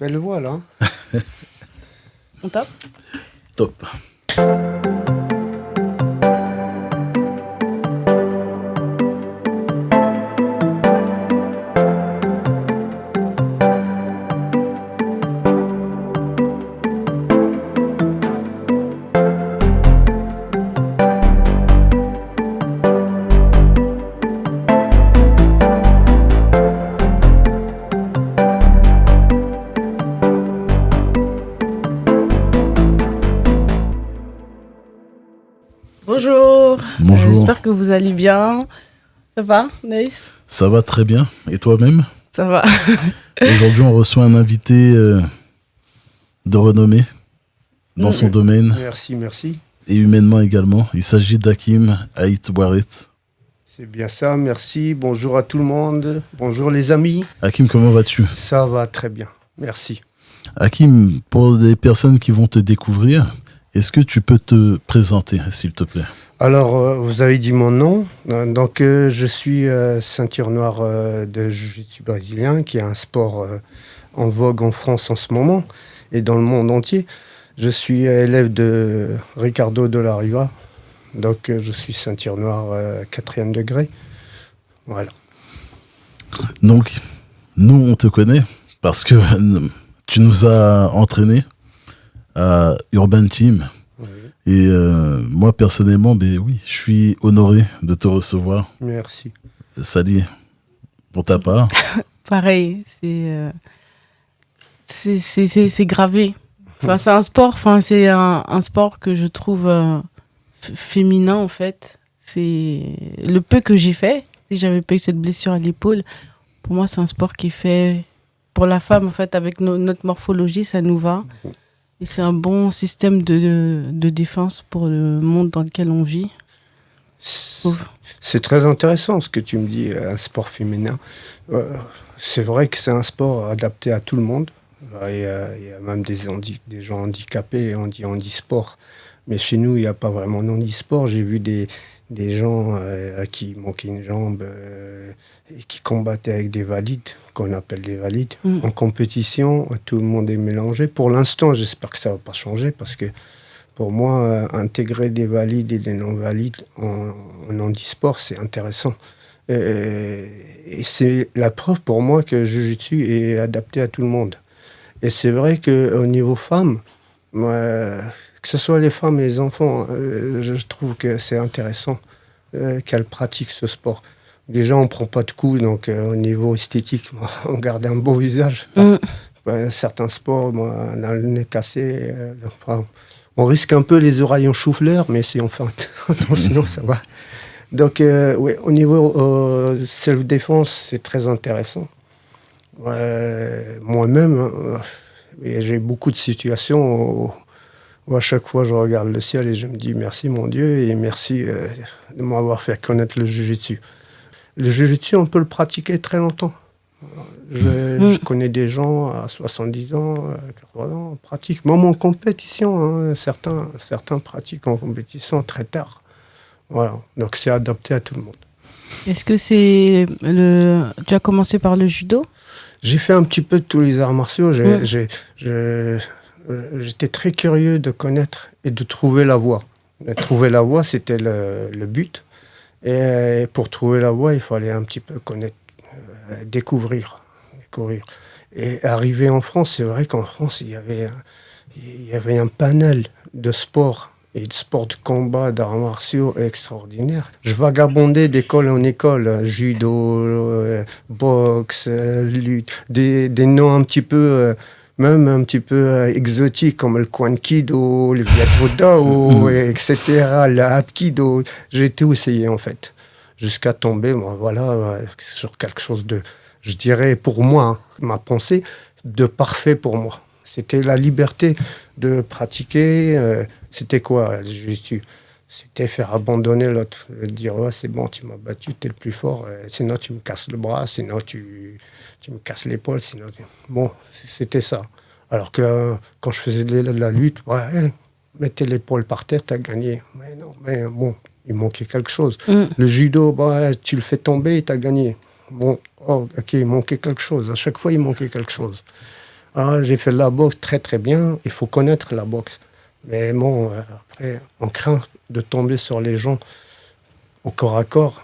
Belle voix, là. On tape? Top. Bonjour. Bonjour. J'espère que vous allez bien. Ça va, Naïf? Ça va très bien. Et toi-même? Ça va. Aujourd'hui, on reçoit un invité de renommée dans son domaine Merci. et humainement également. Il s'agit d'Hakim Ait Waret. C'est bien ça, merci. Bonjour à tout le monde. Bonjour les amis. Hakim, comment vas-tu? Ça va très bien, merci. Hakim, pour les personnes qui vont te découvrir, est-ce que tu peux te présenter, s'il te plaît? Alors, vous avez dit mon nom. Donc, je suis ceinture noire de jiu-jitsu brésilien, qui est un sport en vogue en France en ce moment et dans le monde entier. Je suis élève de Ricardo de la Riva. Donc, je suis ceinture noire 4e degré. Voilà. Donc, nous, on te connaît parce que tu nous as entraînés à Urban Team. Oui. Et moi, personnellement, oui, je suis honoré de te recevoir. Merci. Salut pour ta part. Pareil, c'est gravé. Enfin, c'est un sport, c'est un sport que je trouve féminin, en fait. C'est le peu que j'ai fait. Si j'avais pas eu cette blessure à l'épaule, pour moi, c'est un sport qui est fait pour la femme, en fait, avec notre morphologie, ça nous va. Et c'est un bon système de défense pour le monde dans lequel on vit. C'est très intéressant ce que tu me dis, un sport féminin. C'est vrai que c'est un sport adapté à tout le monde. Il y a même des gens handicapés, on dit handisport. Mais chez nous, il n'y a pas vraiment d'handisport. J'ai vu des gens à qui manquait une jambe et qui combattaient avec des valides, qu'on appelle des valides. En compétition, tout le monde est mélangé. Pour l'instant, j'espère que ça ne va pas changer parce que pour moi, intégrer des valides et des non-valides en handisport, c'est intéressant. Et c'est la preuve pour moi que Jiu-Jitsu est adapté à tout le monde. Et c'est vrai qu'au niveau femmes, que ce soit les femmes et les enfants, je trouve que c'est intéressant qu'elles pratiquent ce sport. Déjà, on ne prend pas de coups, donc au niveau esthétique, on garde un beau visage. Certains sports, on a le nez cassé. On risque un peu les oreilles en chou-fleur, mais si on fait attention, ça va. Donc, oui, au niveau self-défense, c'est très intéressant. Moi-même, j'ai beaucoup de situations où à chaque fois je regarde le ciel et je me dis merci mon Dieu et merci de m'avoir fait connaître le Jiu-Jitsu. Le Jiu-Jitsu, on peut le pratiquer très longtemps. Je connais des gens à 70 ans, 80 ans, pratiquent. Même en compétition, certains pratiquent en compétition très tard. Voilà, donc c'est adapté à tout le monde. Est-ce que tu as commencé par le judo? J'ai fait un petit peu de tous les arts martiaux. J'étais très curieux de connaître et de trouver la voie. Trouver la voie, c'était le but. Et pour trouver la voie, il fallait un petit peu connaître, découvrir. Et arrivé en France, c'est vrai qu'en France, il y avait un panel de sports et de sports de combat, d'arts martiaux extraordinaires. Je vagabondais d'école en école, judo, boxe, lutte, des noms un petit peu, même un petit peu exotiques comme le Kwan Kido, le Viet Vo Dao, etc., le Hapkido. J'ai tout essayé en fait, jusqu'à tomber, sur quelque chose de, je dirais pour moi, ma pensée, de parfait pour moi. C'était la liberté de pratiquer. C'était quoi, le jiu-jitsu? C'était faire abandonner l'autre. Dire, c'est bon, tu m'as battu, t'es le plus fort. Sinon, tu me casses le bras. Sinon, tu me casses l'épaule. Sinon, bon, c'était ça. Alors que quand je faisais de la lutte, mettez l'épaule par terre, t'as gagné. Mais non, mais bon, il manquait quelque chose. Le judo, tu le fais tomber et t'as gagné. Bon, ok, il manquait quelque chose. À chaque fois, il manquait quelque chose. Ah, j'ai fait de la boxe très très bien, il faut connaître la boxe. Mais bon, après, on craint de tomber sur les gens au corps à corps.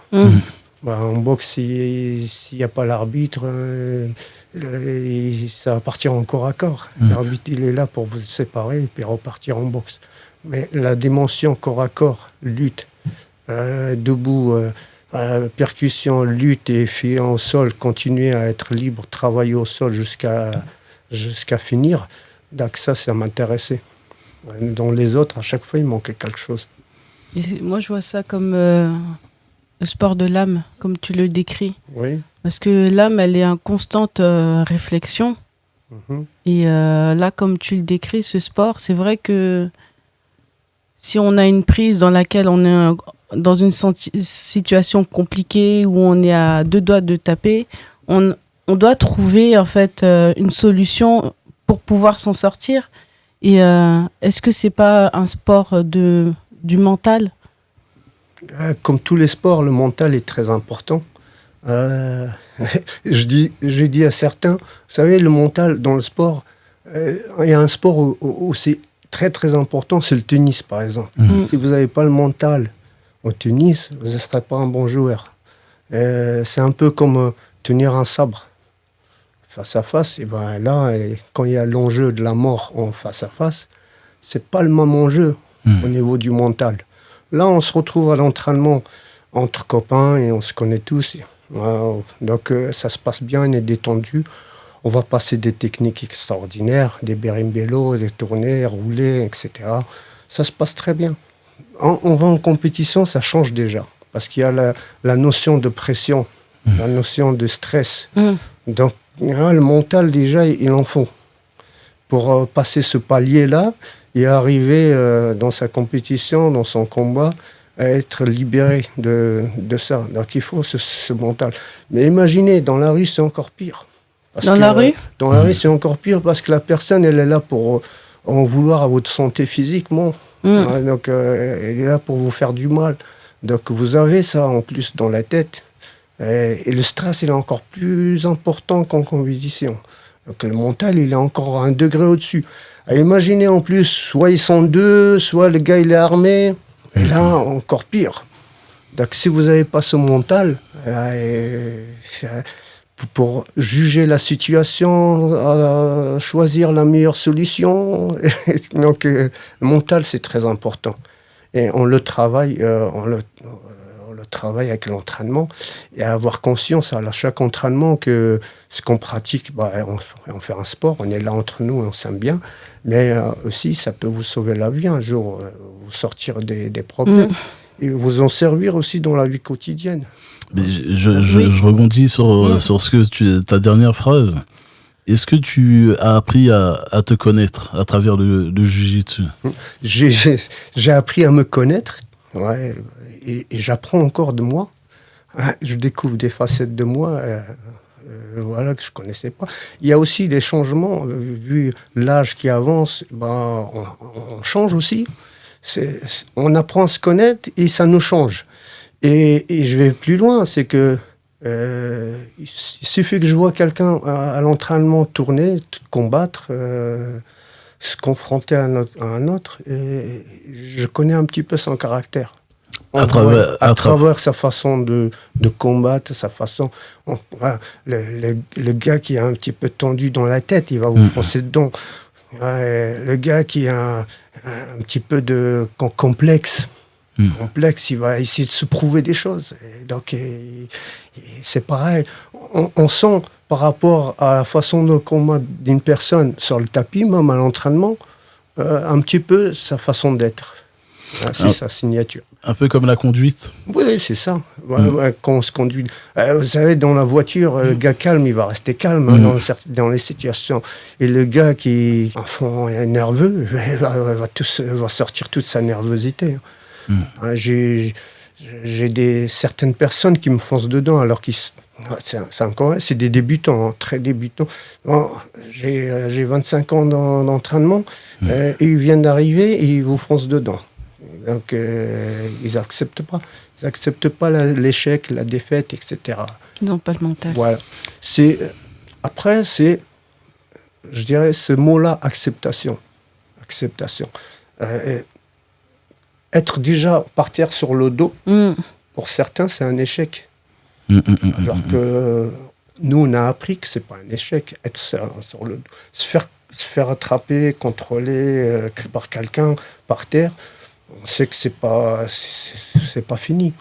Bah, en boxe, s'il n'y a pas l'arbitre, ça va partir en corps à corps. L'arbitre, il est là pour vous séparer et puis repartir en boxe. Mais la dimension corps à corps, lutte, debout, percussion, lutte et fier au sol, continuer à être libre, travailler au sol jusqu'à finir, donc ça m'intéressait. Dans les autres, à chaque fois, il manquait quelque chose. Moi, je vois ça comme le sport de l'âme, comme tu le décris. Oui. Parce que l'âme, elle est en constante réflexion. Et là, comme tu le décris, ce sport, c'est vrai que si on a une prise dans laquelle on est dans une situation compliquée, où on est à 2 doigts de taper, on doit trouver en fait une solution pour pouvoir s'en sortir. Et est-ce que c'est pas un sport du mental ? Comme tous les sports, le mental est très important. J'ai dit à certains, vous savez, le mental dans le sport, il y a un sport où c'est très très important, c'est le tennis par exemple. Si vous n'avez pas le mental au tennis, vous ne serez pas un bon joueur. C'est un peu comme tenir un sabre face à face. Et ben là, quand il y a l'enjeu de la mort en face à face, c'est pas le même enjeu au niveau du mental. Là, on se retrouve à l'entraînement entre copains et on se connaît tous. Donc, ça se passe bien, on est détendu. On va passer des techniques extraordinaires, des berimbello, des tournées, rouler, etc. Ça se passe très bien. On va en compétition, ça change déjà. Parce qu'il y a la notion de pression, la notion de stress. Donc, le mental, déjà, il en faut. Pour passer ce palier-là et arriver dans sa compétition, dans son combat, à être libéré de ça. Donc, il faut ce mental. Mais imaginez, dans la rue, c'est encore pire. Dans la rue ? Dans la rue, c'est encore pire parce que la personne, elle est là pour en vouloir à votre santé physiquement. Donc, elle est là pour vous faire du mal. Donc, vous avez ça en plus dans la tête. Et le stress, il est encore plus important qu'en compétition. Donc, le mental, il est encore un degré au-dessus. Imaginez en plus, soit ils sont deux, soit le gars, il est armé. Et là, encore pire. Donc, si vous n'avez pas ce mental, pour juger la situation, choisir la meilleure solution. Donc, le mental, c'est très important. Et on le travaille, on le travaille avec l'entraînement et avoir conscience à chaque entraînement que ce qu'on pratique, on fait un sport, on est là entre nous et on s'aime bien. Mais aussi, ça peut vous sauver la vie un jour, vous sortir des problèmes et vous en servir aussi dans la vie quotidienne. Mais je rebondis sur ce que ta dernière phrase. Est-ce que tu as appris à te connaître à travers le jiu-jitsu ? J'ai appris à me connaître, ouais, et j'apprends encore de moi. Je découvre des facettes de moi voilà, que je ne connaissais pas. Il y a aussi des changements, vu l'âge qui avance, on change aussi. On apprend à se connaître et ça nous change. Et je vais plus loin, c'est que il suffit que je vois quelqu'un à l'entraînement tourner, combattre, se confronter à un autre, et je connais un petit peu son caractère. À travers sa façon de combattre, sa façon... le gars qui est un petit peu tendu dans la tête, il va vous foncer dedans. Le gars qui a un petit peu de complexe, il va essayer de se prouver des choses. Et donc, c'est pareil. On sent par rapport à la façon de combattre d'une personne sur le tapis, même à l'entraînement, un petit peu sa façon d'être. C'est sa signature. Un peu comme la conduite. Oui, c'est ça. Quand on se conduit... vous savez, dans la voiture, le gars calme, il va rester calme dans les situations. Et le gars qui est nerveux, va sortir toute sa nervosité. J'ai certaines personnes qui me foncent dedans alors qu'ils... C'est des débutants, très débutants. J'ai 25 ans d'entraînement et ils viennent d'arriver et ils vous foncent dedans. Donc, ils n'acceptent pas. Ils n'acceptent pas l'échec, la défaite, etc. Ils n'ont pas le mental. Voilà. Après, c'est je dirais ce mot-là, acceptation. Acceptation. Être déjà par terre sur le dos, pour certains, c'est un échec. Alors que nous, on a appris que c'est pas un échec, être sur le dos. Se faire attraper, contrôler par quelqu'un par terre, on sait que c'est pas fini.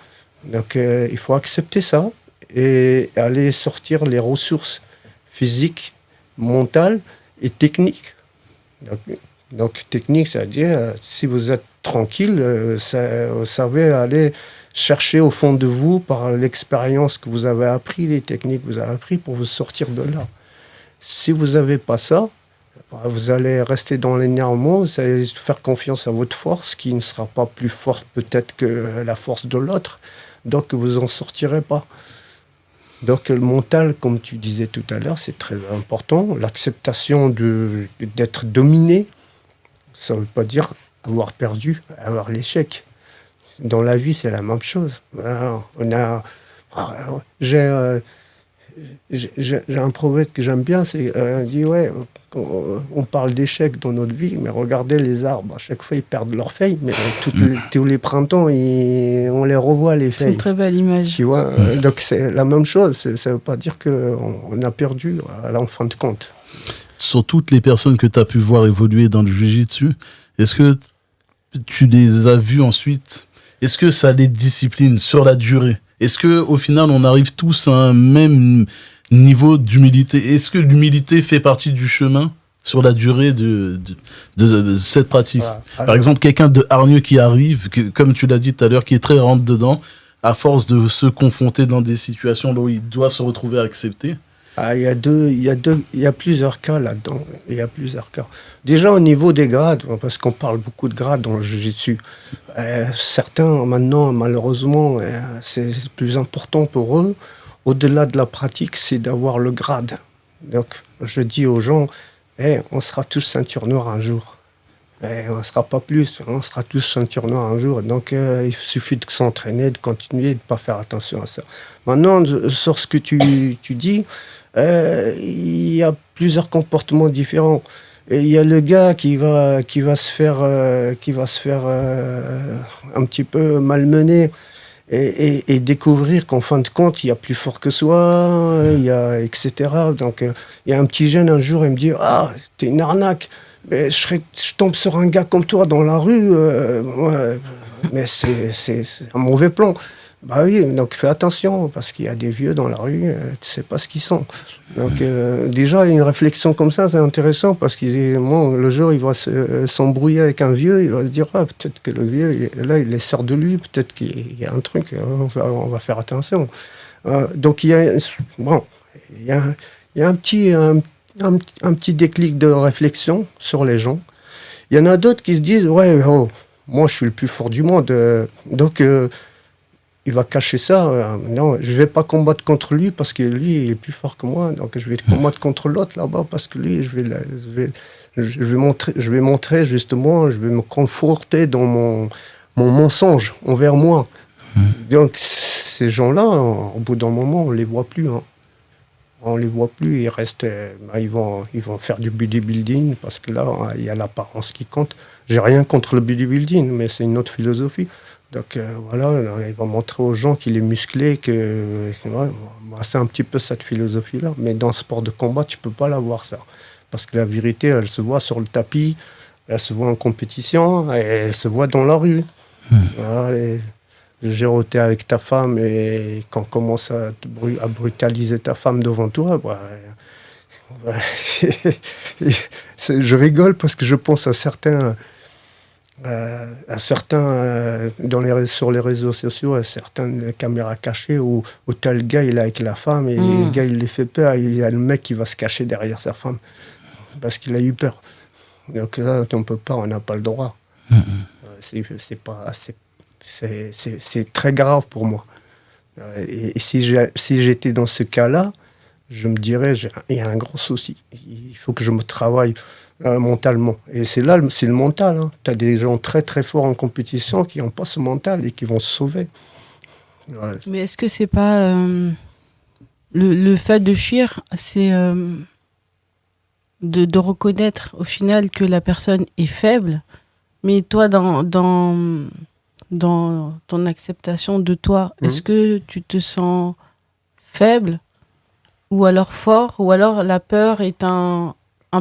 Donc il faut accepter ça et aller sortir les ressources physiques, mentales et techniques. Donc technique, c'est-à-dire si vous êtes tranquille, vous savez aller chercher au fond de vous par l'expérience que vous avez appris, les techniques que vous avez appris pour vous sortir de là. Si vous n'avez pas ça, vous allez rester dans l'énervement, vous allez faire confiance à votre force qui ne sera pas plus forte peut-être que la force de l'autre, donc vous n'en sortirez pas. Donc le mental, comme tu disais tout à l'heure, c'est très important. L'acceptation d'être dominé, ça ne veut pas dire avoir perdu, avoir l'échec. Dans la vie, c'est la même chose. J'ai un proverbe que j'aime bien, c'est dit ouais, on parle d'échecs dans notre vie, mais regardez les arbres, à chaque fois ils perdent leurs feuilles, mais tous les printemps on les revoit les feuilles. C'est une très belle image. Tu vois, donc c'est la même chose. Ça ne veut pas dire qu'on a perdu en fin de compte. Sur toutes les personnes que tu as pu voir évoluer dans le jiu-jitsu, est-ce que tu les as vues ensuite? Est-ce que ça les discipline sur la durée? Est-ce qu'au final, on arrive tous à un même niveau d'humilité? Est-ce que l'humilité fait partie du chemin sur la durée de cette pratique? Voilà. Par exemple, quelqu'un de hargneux qui arrive, comme tu l'as dit tout à l'heure, qui est très rentre-dedans, à force de se confronter dans des situations où il doit se retrouver à accepter. Il y a plusieurs cas là-dedans. Il y a plusieurs cas. Déjà au niveau des grades, parce qu'on parle beaucoup de grades dans le jiu-jitsu. Certains, maintenant, malheureusement, c'est plus important pour eux, au-delà de la pratique, c'est d'avoir le grade. Donc, je dis aux gens, on sera tous ceinture noire un jour. On ne sera pas plus, on sera tous ceinture noire un jour. Donc, il suffit de s'entraîner, de continuer, de ne pas faire attention à ça. Maintenant, sur ce que tu dis, il y a plusieurs comportements différents. Et il y a le gars qui va se faire un petit peu malmener et découvrir qu'en fin de compte, il y a plus fort que soi, etc. Donc, il y a un petit jeune un jour, il me dit « Ah, t'es une arnaque !» Mais je tombe sur un gars comme toi dans la rue, mais c'est un mauvais plan. Bah oui, donc fais attention, parce qu'il y a des vieux dans la rue, tu sais pas ce qu'ils sont. Donc déjà, une réflexion comme ça, c'est intéressant, parce que le jour, il va s'embrouiller avec un vieux, il va se dire, peut-être que le vieux, là, il est sort de lui, peut-être qu'il y a un truc, on va faire attention. Donc il y a un petit déclic de réflexion sur les gens. Il y en a d'autres qui se disent, moi je suis le plus fort du monde, donc il va cacher ça. Non, je ne vais pas combattre contre lui parce que lui il est plus fort que moi, donc je vais combattre contre l'autre là-bas parce que lui, je vais montrer justement, je vais me conforter dans mon mensonge envers moi. Donc ces gens-là, au bout d'un moment, on ne les voit plus. On les voit plus, ils restent, ils vont faire du bodybuilding parce que là, il y a l'apparence qui compte. J'ai rien contre le bodybuilding, mais c'est une autre philosophie. Donc voilà, ils vont montrer aux gens qu'il est musclé, c'est un petit peu cette philosophie-là. Mais dans le sport de combat, tu peux pas l'avoir ça. Parce que la vérité, elle se voit sur le tapis, elle se voit en compétition, et elle se voit dans la rue. Voilà, géroter avec ta femme et quand on commence à brutaliser ta femme devant toi, je rigole parce que je pense à certains sur les réseaux sociaux, à certaines caméras cachées où tel gars il est avec la femme et le gars il les fait peur, il y a le mec qui va se cacher derrière sa femme parce qu'il a eu peur. Donc là on n'a pas le droit. C'est très grave pour moi. Et si j'étais dans ce cas-là, je me dirais, il y a un gros souci. Il faut que je me travaille mentalement. Et c'est le mental. Tu as des gens très très forts en compétition qui n'ont pas ce mental et qui vont se sauver. Ouais. Mais est-ce que c'est pas le fait de fuir, c'est de reconnaître au final que la personne est faible, mais toi, dans ton acceptation de toi, est-ce que tu te sens faible ou alors fort, ou alors la peur est un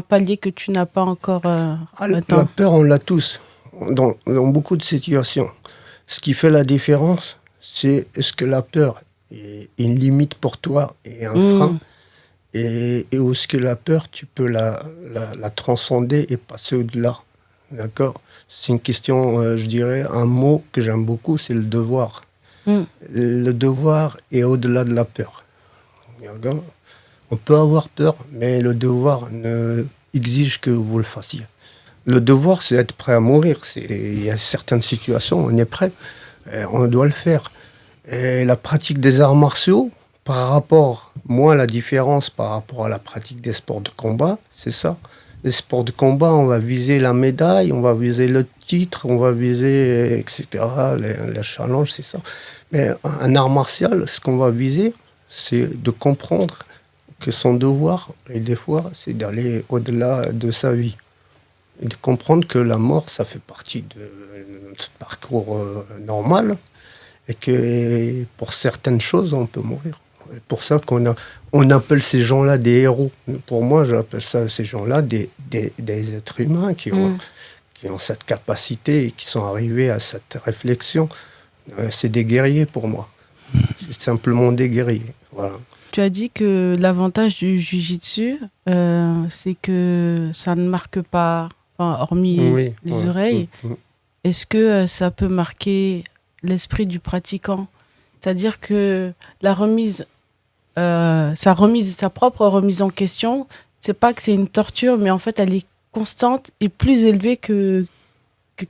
palier que tu n'as pas encore La atteint? peur, on l'a tous, dans beaucoup de situations. Ce qui fait la différence, c'est est-ce que la peur est une limite pour toi et un frein, et où est-ce que la peur, tu peux la transcender et passer au-delà. D'accord? C'est une question, je dirais, un mot que j'aime beaucoup, c'est le devoir. Le devoir est au-delà de la peur. D'accord? On peut avoir peur, mais le devoir exige que vous le fassiez. Le devoir, c'est être prêt à mourir. Il y a certaines situations, on est prêt, on doit le faire. Et la pratique des arts martiaux, par rapport, moi, la différence par rapport à la pratique des sports de combat, c'est ça. Les sports de combat, on va viser la médaille, on va viser le titre, on va viser, etc. Les challenges, c'est ça. Mais un art martial, ce qu'on va viser, c'est de comprendre que son devoir, et des fois, c'est d'aller au-delà de sa vie. Et de comprendre que la mort, ça fait partie de notre parcours normal, et que pour certaines choses, on peut mourir. C'est pour ça on appelle ces gens-là des héros. Pour moi, j'appelle ces gens-là des êtres humains qui ont cette capacité et qui sont arrivés à cette réflexion. C'est des guerriers pour moi. C'est simplement des guerriers. Voilà. Tu as dit que l'avantage du jiu-jitsu, c'est que ça ne marque pas, hormis les oreilles. Est-ce que ça peut marquer l'esprit du pratiquant? C'est-à-dire que sa propre remise en question, c'est pas que c'est une torture, mais en fait, elle est constante et plus élevée que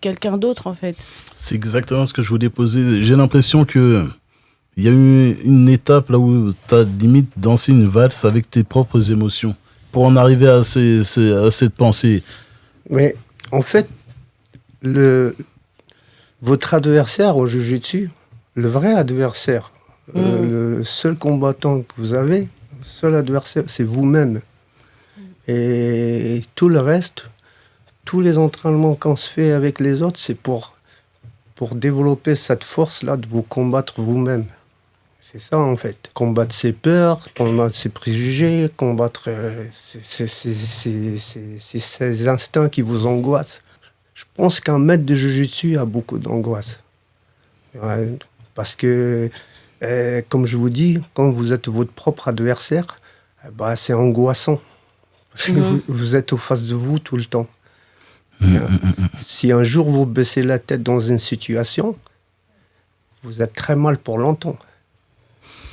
quelqu'un d'autre, en fait. C'est exactement ce que je voulais poser. J'ai l'impression que il y a eu une étape là où tu as limite dansé une valse avec tes propres émotions pour en arriver à cette pensée. Mais en fait, votre adversaire au jiu-jitsu, le vrai adversaire, le seul combattant que vous avez, le seul adversaire, c'est vous-même. Et tout le reste, tous les entraînements qu'on se fait avec les autres, c'est pour développer cette force-là de vous combattre vous-même. C'est ça, en fait. Combattre ses peurs, combattre ses préjugés, combattre ces instincts qui vous angoissent. Je pense qu'un maître de jiu-jitsu a beaucoup d'angoisse. Ouais, parce que, comme je vous dis, quand vous êtes votre propre adversaire, c'est angoissant. Parce que vous êtes au face de vous tout le temps. Si un jour vous baissez la tête dans une situation, vous êtes très mal pour longtemps.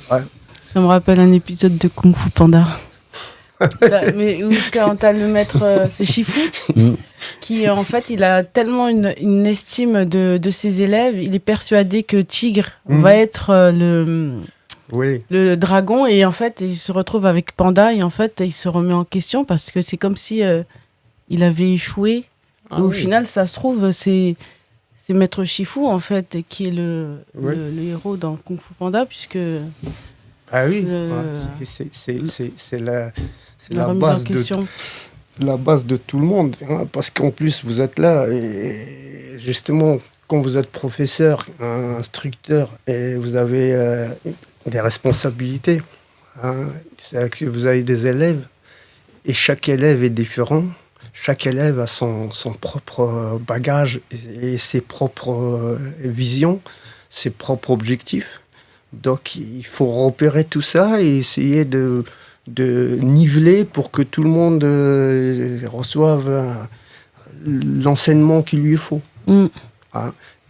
Ouais. Ça me rappelle un épisode de Kung Fu Panda. Mais où quand t'as le maître, c'est Shifu, qui en fait il a tellement une estime de ses élèves, il est persuadé que Tigre va être le dragon, et en fait il se retrouve avec Panda et en fait il se remet en question parce que c'est comme si il avait échoué. Au final, ça se trouve, c'est Maître Shifu en fait qui est le héros dans Kung Fu Panda, puisque ah oui, c'est la base de tout le monde, hein, parce qu'en plus vous êtes là et justement quand vous êtes professeur, instructeur et vous avez des responsabilités, hein, vous avez des élèves et chaque élève est différent. Chaque élève a son propre bagage et ses propres visions, ses propres objectifs. Donc, il faut repérer tout ça et essayer de niveler pour que tout le monde reçoive l'enseignement qu'il lui faut. Hein.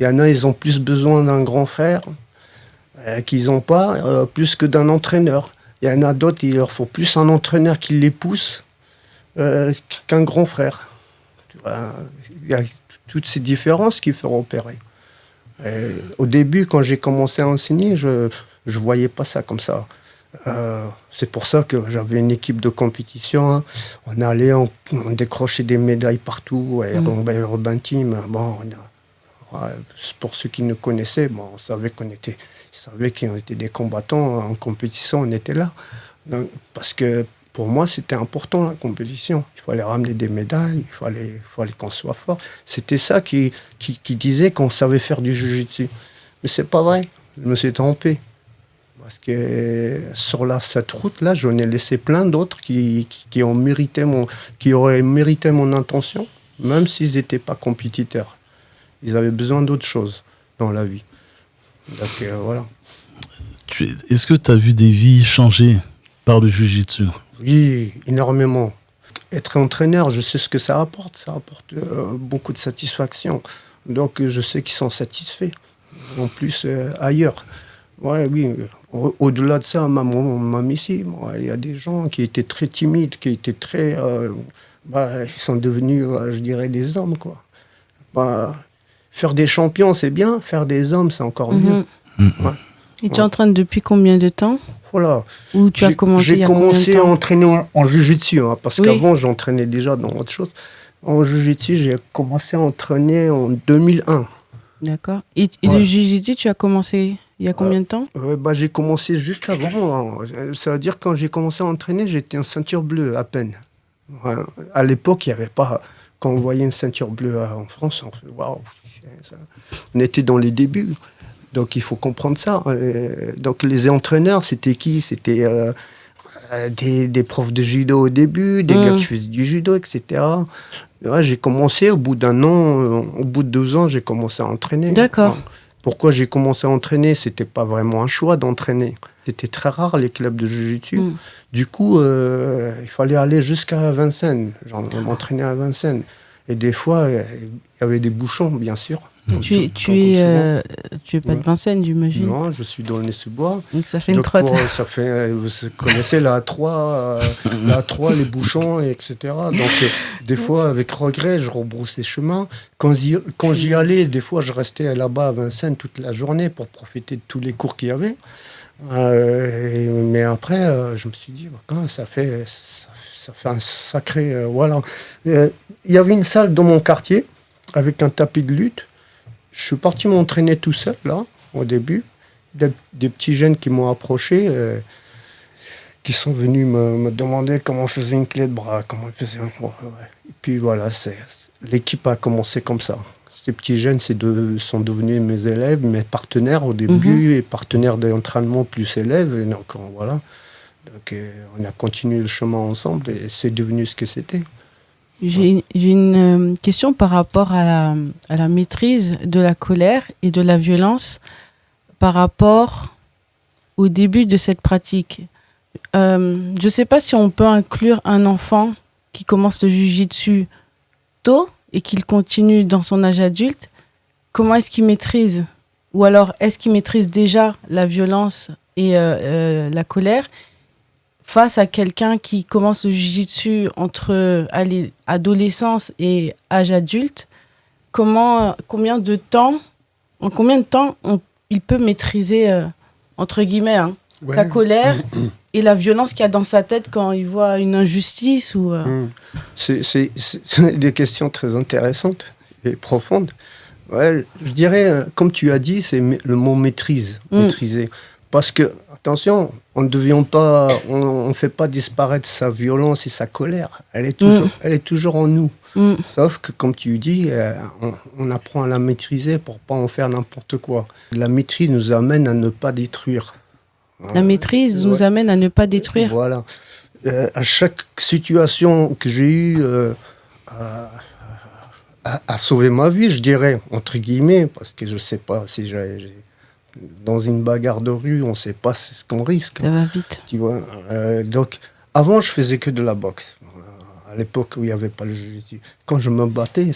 Il y en a, ils ont plus besoin d'un grand frère qu'ils n'ont pas, plus que d'un entraîneur. Il y en a d'autres, il leur faut plus un entraîneur qui les pousse qu'un grand frère. Tu vois, il y a toutes ces différences qu'il faut repérer. Et au début, quand j'ai commencé à enseigner, je ne voyais pas ça comme ça. C'est pour ça que j'avais une équipe de compétition. Hein. On allait, on décrochait des médailles partout. Urban Team, bon, pour ceux qui nous connaissaient, bon, on savait qu'on était des combattants en compétition, on était là. Donc, parce que pour moi, c'était important, la compétition. Il fallait ramener des médailles, il fallait qu'on soit fort. C'était ça qui disait qu'on savait faire du jiu-jitsu. Mais c'est pas vrai. Je me suis trompé. Parce que sur cette route-là, j'en ai laissé plein d'autres qui auraient mérité mon intention, même s'ils n'étaient pas compétiteurs. Ils avaient besoin d'autre chose dans la vie. Donc voilà. Est-ce que tu as vu des vies changer par le jiu-jitsu? Oui, énormément. Être entraîneur, je sais ce que ça apporte. Ça apporte beaucoup de satisfaction. Donc je sais qu'ils sont satisfaits. En plus, ailleurs. Ouais, oui. Au-delà de ça, même ici, il y a des gens qui étaient très timides, qui étaient très... ils sont devenus, je dirais, des hommes, quoi. Faire des champions, c'est bien. Faire des hommes, c'est encore mieux. Ouais. Et tu entraînes depuis combien de temps? Voilà. Ou tu as commencé il y a combien de temps? J'ai commencé à entraîner en jiu-jitsu, parce qu'avant, j'entraînais déjà dans autre chose. En jiu-jitsu, j'ai commencé à entraîner en 2001. D'accord. Et le jiu-jitsu, tu as commencé il y a combien de temps? J'ai commencé juste avant. Ça veut dire quand j'ai commencé à entraîner, j'étais en ceinture bleue à peine. Ouais. À l'époque, il n'y avait pas... Quand on voyait une ceinture bleue en France, on fait waouh. On était dans les débuts. Donc il faut comprendre ça. Donc les entraîneurs, c'était qui? C'était des profs de judo au début, des gars qui faisaient du judo, etc. Ouais, j'ai commencé au bout d'un an, au bout de 2 ans, j'ai commencé à entraîner. D'accord. Ouais. Pourquoi j'ai commencé à entraîner? C'était pas vraiment un choix d'entraîner. C'était très rare les clubs de jiu-jitsu. Du coup, il fallait aller jusqu'à Vincennes. J'en m'entraînais à Vincennes. Et des fois, il y avait des bouchons, bien sûr. Tu es pas de Vincennes, j'imagine. Non, je suis dans le Nez-sous-Bois. Donc ça fait une trotte. Vous connaissez la A3, les bouchons, etc. Donc des fois, avec regret, je rebroussais chemin. Quand j'y allais, des fois, je restais là-bas à Vincennes toute la journée pour profiter de tous les cours qu'il y avait. Mais après, je me suis dit, quand ça fait un sacré... voilà. Il y avait une salle dans mon quartier avec un tapis de lutte. Je suis parti m'entraîner tout seul, là, au début. Des petits jeunes qui m'ont approché, qui sont venus me demander comment on faisait une clé de bras, comment on faisait... Et puis voilà, l'équipe a commencé comme ça. Ces petits jeunes sont devenus mes élèves, mes partenaires au début, et partenaires d'entraînement plus élèves. Et donc, voilà. Donc, on a continué le chemin ensemble et c'est devenu ce que c'était. J'ai une question par rapport à la maîtrise de la colère et de la violence par rapport au début de cette pratique. Je ne sais pas si on peut inclure un enfant qui commence le jiu-jitsu tôt et qu'il continue dans son âge adulte. Comment est-ce qu'il maîtrise? Ou alors, est-ce qu'il maîtrise déjà la violence et la colère face à quelqu'un qui commence le jiu-jitsu entre adolescence et âge adulte? En combien de temps il peut maîtriser, entre guillemets, sa colère et la violence qu'il y a dans sa tête quand il voit une injustice ou C'est des questions très intéressantes et profondes. Ouais, je dirais, comme tu as dit, c'est le mot maîtrise, maîtriser. Parce que, attention, on ne fait pas disparaître sa violence et sa colère. Elle est toujours en nous. Sauf que, comme tu dis, on apprend à la maîtriser pour ne pas en faire n'importe quoi. La maîtrise nous amène à ne pas détruire. La maîtrise nous amène à ne pas détruire. Voilà. À chaque situation que j'ai eue à sauver ma vie, je dirais, entre guillemets, parce que je ne sais pas si dans une bagarre de rue, on ne sait pas ce qu'on risque. Ça va vite. Tu vois. Donc, avant, je faisais que de la boxe. À l'époque où il n'y avait pas le jiu-jitsu. Quand je me battais, il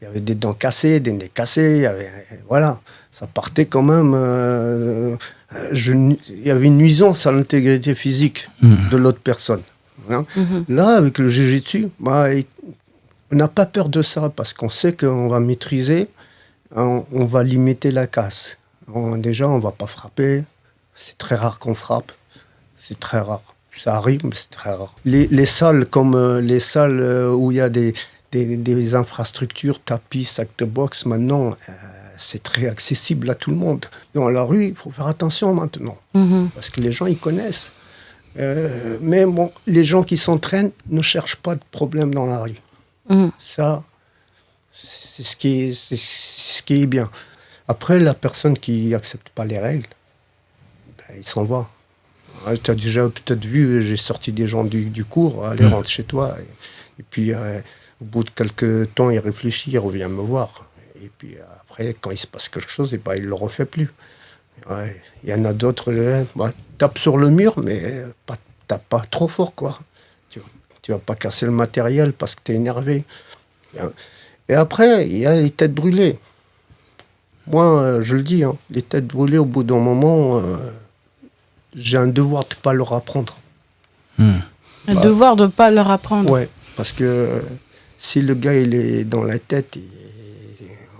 y avait des dents cassées, des nez cassés. Voilà. Ça partait quand même. Il y avait une nuisance à l'intégrité physique de l'autre personne. Hein. Là, avec le jiu-jitsu, on n'a pas peur de ça parce qu'on sait qu'on va maîtriser. On va limiter la casse. Déjà, on ne va pas frapper. C'est très rare qu'on frappe. C'est très rare. Ça arrive, mais c'est très rare. Les salles, comme les salles où il y a des infrastructures, tapis, sacs de boxe, maintenant, c'est très accessible à tout le monde. Dans la rue, il faut faire attention maintenant. Parce que les gens, ils connaissent. Mais bon, les gens qui s'entraînent ne cherchent pas de problème dans la rue. Ça, c'est ce qui est bien. Après, la personne qui n'accepte pas les règles, ben, il s'en va. Tu as déjà peut-être vu, j'ai sorti des gens du cours, allez, rentre chez toi. Et puis, au bout de quelques temps, il réfléchit, il revient me voir. Et puis après, quand il se passe quelque chose, et ben, il ne le refait plus. Ouais. Il y en a d'autres, tape sur le mur, mais tape pas trop fort, quoi. Tu vas pas casser le matériel parce que tu es énervé. Et après, il y a les têtes brûlées. Moi, je le dis, hein, les têtes brûlées, au bout d'un moment, j'ai un devoir de ne pas leur apprendre. Un devoir de ne pas leur apprendre. Ouais, parce que si le gars il est dans la tête,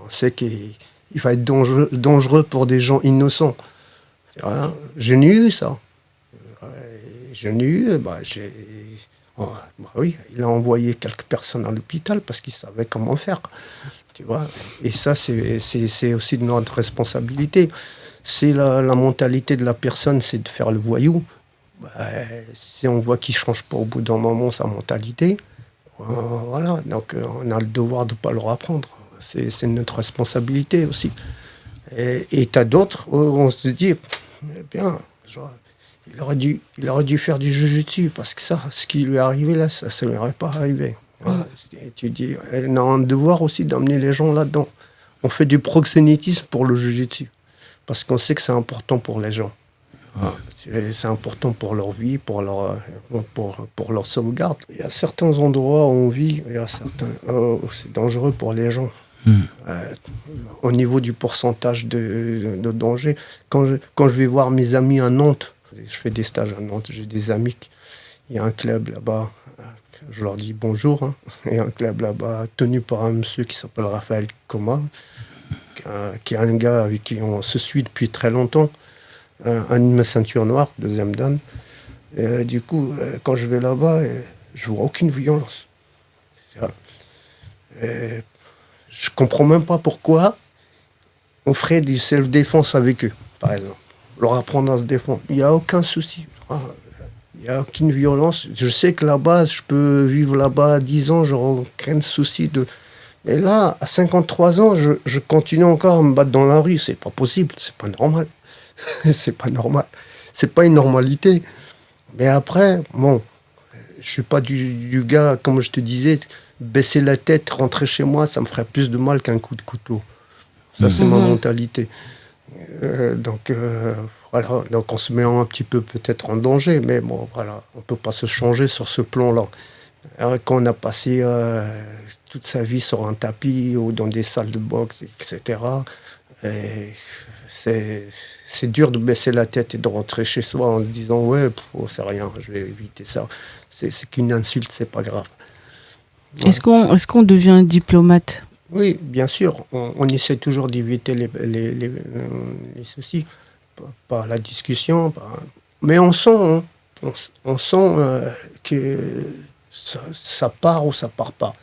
on sait qu'il va être dangereux pour des gens innocents. Voilà. Je n'ai eu ça. Je n'ai eu, oui, il a envoyé quelques personnes à l'hôpital parce qu'il savait comment faire. Tu vois. Et ça, c'est aussi de notre responsabilité. Si la mentalité de la personne, c'est de faire le voyou, si on voit qu'il ne change pas au bout d'un moment sa mentalité, voilà, donc on a le devoir de ne pas leur apprendre. C'est notre responsabilité aussi. Et tu as d'autres où on se dit, eh bien, il aurait dû faire du jujutsu parce que ça, ce qui lui est arrivé là, ça ne lui aurait pas arrivé. Voilà. Et tu dis, on a un devoir aussi d'amener les gens là-dedans. On fait du proxénétisme pour le jujutsu parce qu'on sait que c'est important pour les gens. C'est important pour leur vie, pour leur sauvegarde. Il y a certains endroits où on vit, c'est dangereux pour les gens. Au niveau du pourcentage de danger, quand je vais voir mes amis à Nantes, je fais des stages à Nantes, j'ai des amis, il y a un club là-bas, je leur dis bonjour, hein. Il y a un club là-bas tenu par un monsieur qui s'appelle Raphaël Coma, qui est un gars avec qui on se suit depuis très longtemps, un ceinture noire, deuxième dan. Du coup, quand je vais là-bas, je vois aucune violence. Je comprends même pas pourquoi on ferait du self-défense avec eux, par exemple. Leur apprendre à se défendre. Il n'y a aucun souci. Il n'y a aucune violence. Je sais que là-bas, je peux vivre là-bas à 10 ans, j'aurai aucun souci de... Mais là, à 53 ans, je continue encore à me battre dans la rue. C'est pas possible, c'est pas normal. C'est pas normal. C'est pas une normalité. Mais après, bon, je suis pas du gars, comme je te disais, baisser la tête, rentrer chez moi, ça me ferait plus de mal qu'un coup de couteau. Ça, c'est ma mentalité. Donc, voilà. Donc, on se met un petit peu peut-être en danger, mais bon, voilà. On peut pas se changer sur ce plan-là. Quand on a passé toute sa vie sur un tapis ou dans des salles de boxe, etc., c'est dur de baisser la tête et de rentrer chez soi en se disant « Ouais, c'est rien, je vais éviter ça. » C'est qu'une insulte, c'est pas grave. Ouais. Est-ce qu'on devient diplomate ? Oui, bien sûr. On essaie toujours d'éviter les soucis par la discussion. Mais on sent, que ça part ou ça part pas.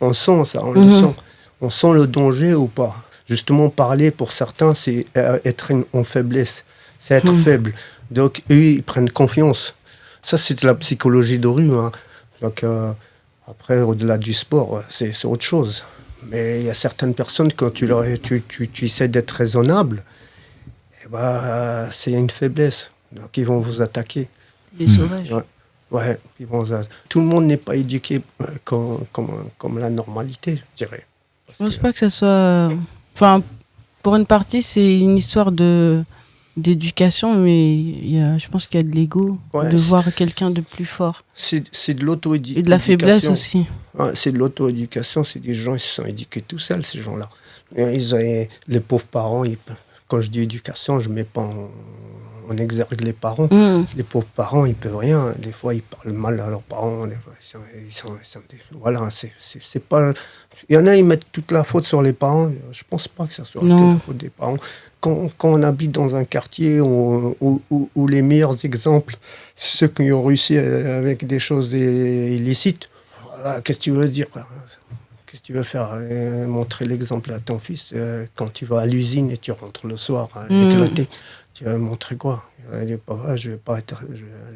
On sent ça, on le sent. On sent le danger ou pas. Justement, parler pour certains, c'est être en faiblesse. C'est être faible. Donc, eux, ils prennent confiance. Ça, c'est de la psychologie de rue. Hein. Donc, après, au-delà du sport, c'est autre chose. Mais il y a certaines personnes, quand tu essaies d'être raisonnable, c'est une faiblesse. Donc, ils vont vous attaquer. Les sauvages. Ouais, tout le monde n'est pas éduqué comme la normalité, je dirais. Je pense pas que ça soit... Enfin, pour une partie, c'est une histoire d'éducation, mais je pense qu'il y a de l'ego, de voir quelqu'un de plus fort. C'est de l'auto-éducation. Et de la faiblesse aussi. Ouais, c'est de l'auto-éducation, c'est des gens qui se sont éduqués tout seuls, ces gens-là. Les pauvres parents, quand je dis éducation, je ne mets pas en exergue les parents. Les pauvres parents, ils ne peuvent rien. Des fois, ils parlent mal à leurs parents. Voilà, c'est pas... Il y en a, ils mettent toute la faute sur les parents. Je ne pense pas que ça soit que la faute des parents. Quand on habite dans un quartier où les meilleurs exemples, c'est ceux qui ont réussi avec des choses illicites, voilà, qu'est-ce que tu veux dire ? Qu'est-ce que tu veux faire? Montrer l'exemple à ton fils quand tu vas à l'usine et tu rentres le soir éclaté. Tu vas montrer quoi? Il dit, papa, je vais pas être.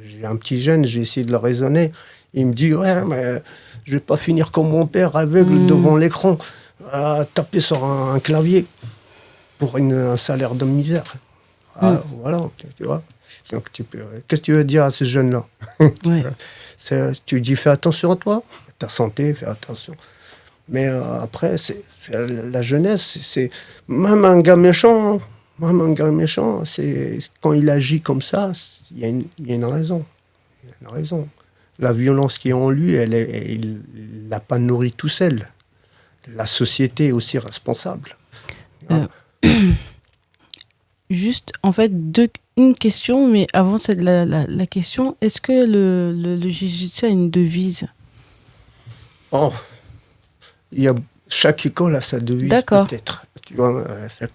J'ai un petit jeune, j'ai essayé de le raisonner. Il me dit, ouais, mais je vais pas finir comme mon père, aveugle devant l'écran, à taper sur un clavier pour un salaire de misère. Voilà, tu vois. Donc, qu'est-ce que tu veux dire à ces jeunes-là? Ouais. Tu dis, fais attention à toi, à ta santé, fais attention. Mais après, c'est la jeunesse, c'est même un gars méchant. C'est quand il agit comme ça, il y a une raison. Il y a une raison. La violence qui est en lui, il l'a pas nourri tout seul. La société est aussi responsable. Juste, en fait, une question, mais avant la question, est-ce que le jiu-jitsu a une devise? Oh, chaque école a sa devise, D'accord. peut-être. Tu vois,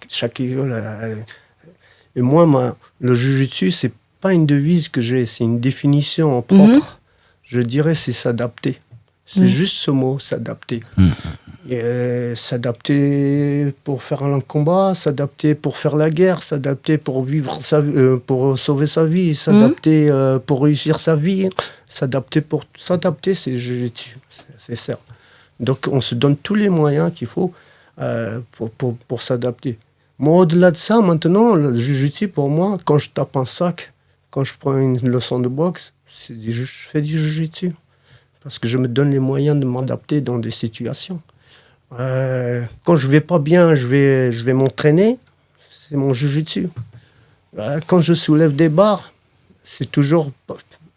chaque école a... Et moi, le jiu-jitsu, c'est pas une devise que j'ai, c'est une définition propre. Je dirais c'est s'adapter. C'est juste ce mot, s'adapter. S'adapter pour faire un combat, s'adapter pour faire la guerre, s'adapter pour vivre pour sauver sa vie, s'adapter pour réussir sa vie, s'adapter, c'est jiu-jitsu, c'est ça. Donc on se donne tous les moyens qu'il faut pour s'adapter. Moi, au-delà de ça, maintenant, le jiu-jitsu, pour moi, quand je tape un sac, quand je prends une leçon de boxe, je fais du jiu-jitsu. Parce que je me donne les moyens de m'adapter dans des situations. Quand je vais pas bien, je vais m'entraîner, c'est mon jiu-jitsu. Quand je soulève des barres, c'est toujours...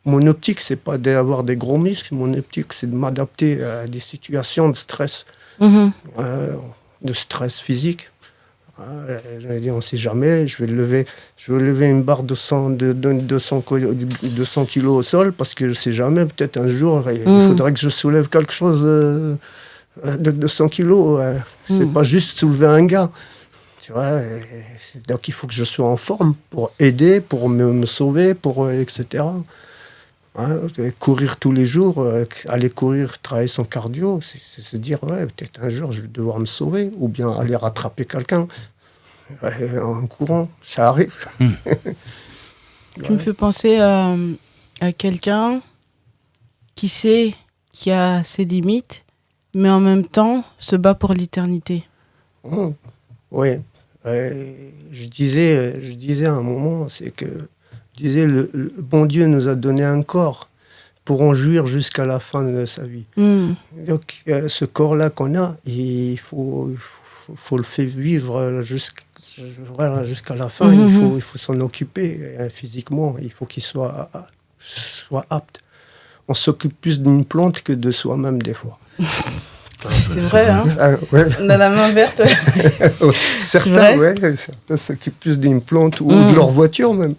Mon optique, c'est pas d'avoir des gros muscles, mon optique, c'est de m'adapter à des situations de stress, de stress physique. Je dit, on ne sait jamais, je vais lever une barre de 200 kilos au sol parce que je ne sais jamais, peut-être un jour, il faudrait que je soulève quelque chose de 200 kilos. C'est pas juste soulever un gars. Tu vois, donc il faut que je sois en forme pour aider, pour me sauver, etc. Courir tous les jours, aller courir, travailler son cardio, c'est se dire, ouais, peut-être un jour je vais devoir me sauver, ou bien aller rattraper quelqu'un en courant, ça arrive. Tu me fais penser à quelqu'un qui sait qu'il a ses limites, mais en même temps se bat pour l'éternité. Oui, je disais à un moment, c'est que le bon Dieu nous a donné un corps pour en jouir jusqu'à la fin de sa vie. Donc, ce corps-là qu'on a, il faut le faire vivre jusqu'à la fin. Il faut s'en occuper physiquement. Il faut qu'il soit apte. On s'occupe plus d'une plante que de soi-même des fois. C'est vrai, hein. On a la main verte. Certains s'occupent plus d'une plante ou de leur voiture même.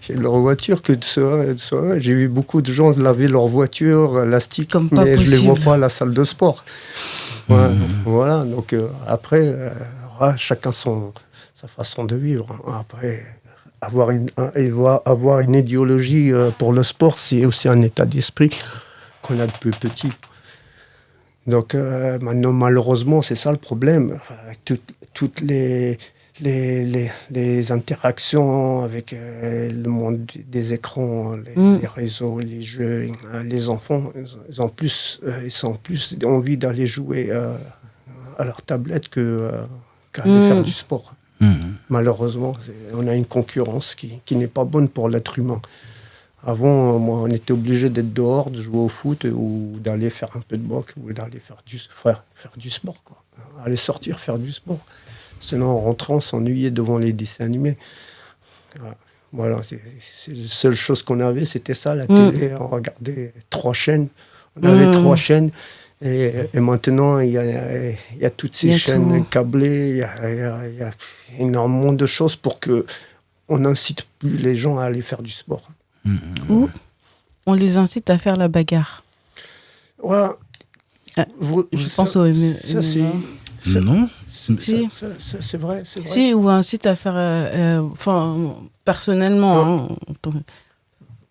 C'est leur voiture que de soi. J'ai vu beaucoup de gens laver leur voiture, l'astique, mais je ne les vois pas à la salle de sport. Voilà, donc après, chacun sa façon de vivre. Après, avoir une idéologie pour le sport, c'est aussi un état d'esprit qu'on a depuis petit. Donc maintenant, malheureusement, c'est ça le problème. Toutes les interactions avec le monde des écrans, les réseaux, les jeux, les enfants, ils ont plus envie d'aller jouer à leur tablette qu'aller faire du sport. Malheureusement, on a une concurrence qui n'est pas bonne pour l'être humain. Avant, moi, on était obligé d'être dehors, de jouer au foot ou d'aller faire un peu de boxe ou d'aller faire du sport, quoi. Aller sortir, faire du sport. Sinon, en rentrant, on s'ennuyait devant les dessins animés. Voilà, c'est la seule chose qu'on avait, c'était ça, la télé. On regardait 3 chaînes. On avait 3 chaînes. Et maintenant, il y a toutes ces chaînes câblées. Il y a énormément de choses pour qu'on n'incite plus les gens à aller faire du sport. Ou on les incite à faire la bagarre. Ouais. Je pense au MMA. Ça, c'est... Non. C'est vrai. Si, ou incite à faire... personnellement,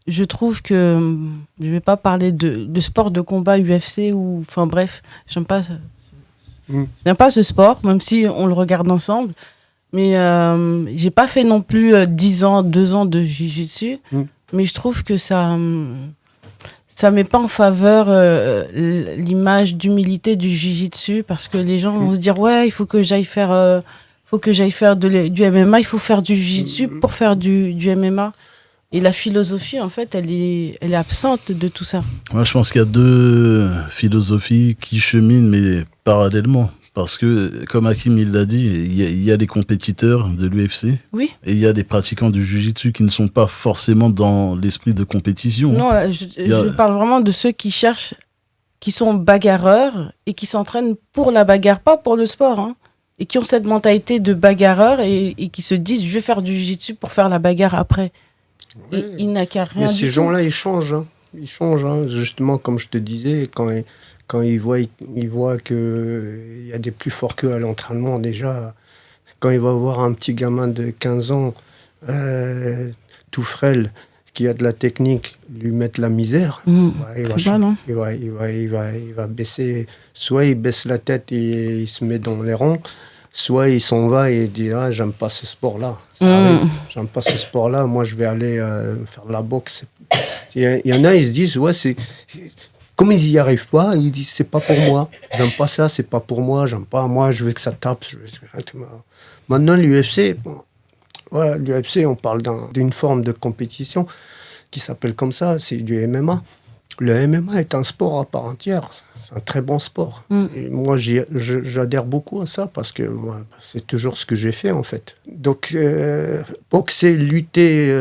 je trouve que je vais pas parler de sport de combat UFC ou enfin bref, j'aime pas ce sport, même si on le regarde ensemble. Mais j'ai pas fait non plus 10 ans, 2 ans de jiu-jitsu, mais je trouve que ça met pas en faveur l'image d'humilité du jiu-jitsu, parce que les gens vont se dire ouais, il faut que j'aille faire du MMA, il faut faire du jiu-jitsu pour faire du MMA. Et la philosophie, en fait, elle est absente de tout ça. Moi, je pense qu'il y a deux philosophies qui cheminent, mais parallèlement. Parce que, comme Hakim il l'a dit, il y a des compétiteurs de l'UFC. Oui. Et il y a des pratiquants du jiu-jitsu qui ne sont pas forcément dans l'esprit de compétition. Non, je parle vraiment de ceux qui cherchent, qui sont bagarreurs et qui s'entraînent pour la bagarre, pas pour le sport. Hein. Et qui ont cette mentalité de bagarreur et qui se disent, je vais faire du jiu-jitsu pour faire la bagarre après. Oui. Et il n'a qu'à rien. Mais ces gens-là, ils changent. Hein. Ils changent. Hein. Justement, comme je te disais, quand ils voient qu'il y a des plus forts qu'eux à l'entraînement, déjà, quand il va voir un petit gamin de 15 ans, tout frêle, qui a de la technique, lui mettre la misère, il va baisser. Soit il baisse la tête et il se met dans les rangs, soit il s'en va et il dit ah, j'aime pas ce sport-là. Ça arrive. J'aime pas ce sport-là. Moi, je vais aller faire de la boxe. Il y en a, ils se disent ouais, comme ils y arrivent pas, ils disent c'est pas pour moi. J'aime pas ça, c'est pas pour moi. J'aime pas. Moi, je veux que ça tape. Maintenant, l'UFC, voilà, l'UFC, on parle d'une forme de compétition qui s'appelle comme ça. C'est du MMA. Le MMA est un sport à part entière. C'est un très bon sport. Et moi, j'adhère beaucoup à ça parce que c'est toujours ce que j'ai fait, en fait. Donc, boxer, lutter,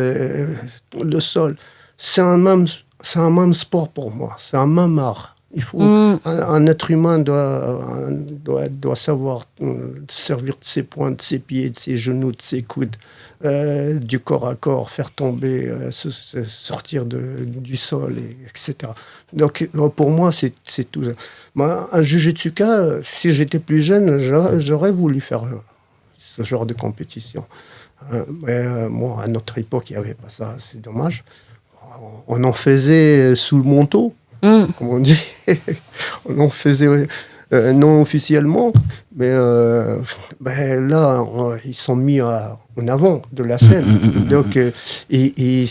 le sol, c'est un même sport pour moi. C'est un même art. Il faut, un être humain doit savoir servir de ses poings, de ses pieds, de ses genoux, de ses coudes, du corps à corps, faire tomber, sortir du sol, etc. Donc, pour moi, c'est tout ça. Moi, un jujutsuka, si j'étais plus jeune, j'aurais voulu faire ce genre de compétition. Mais moi, à notre époque, il n'y avait pas ça. C'est dommage. On en faisait sous le manteau, comme on dit. On en faisait non officiellement, mais là, ils sont mis en avant de la scène. Donc, ils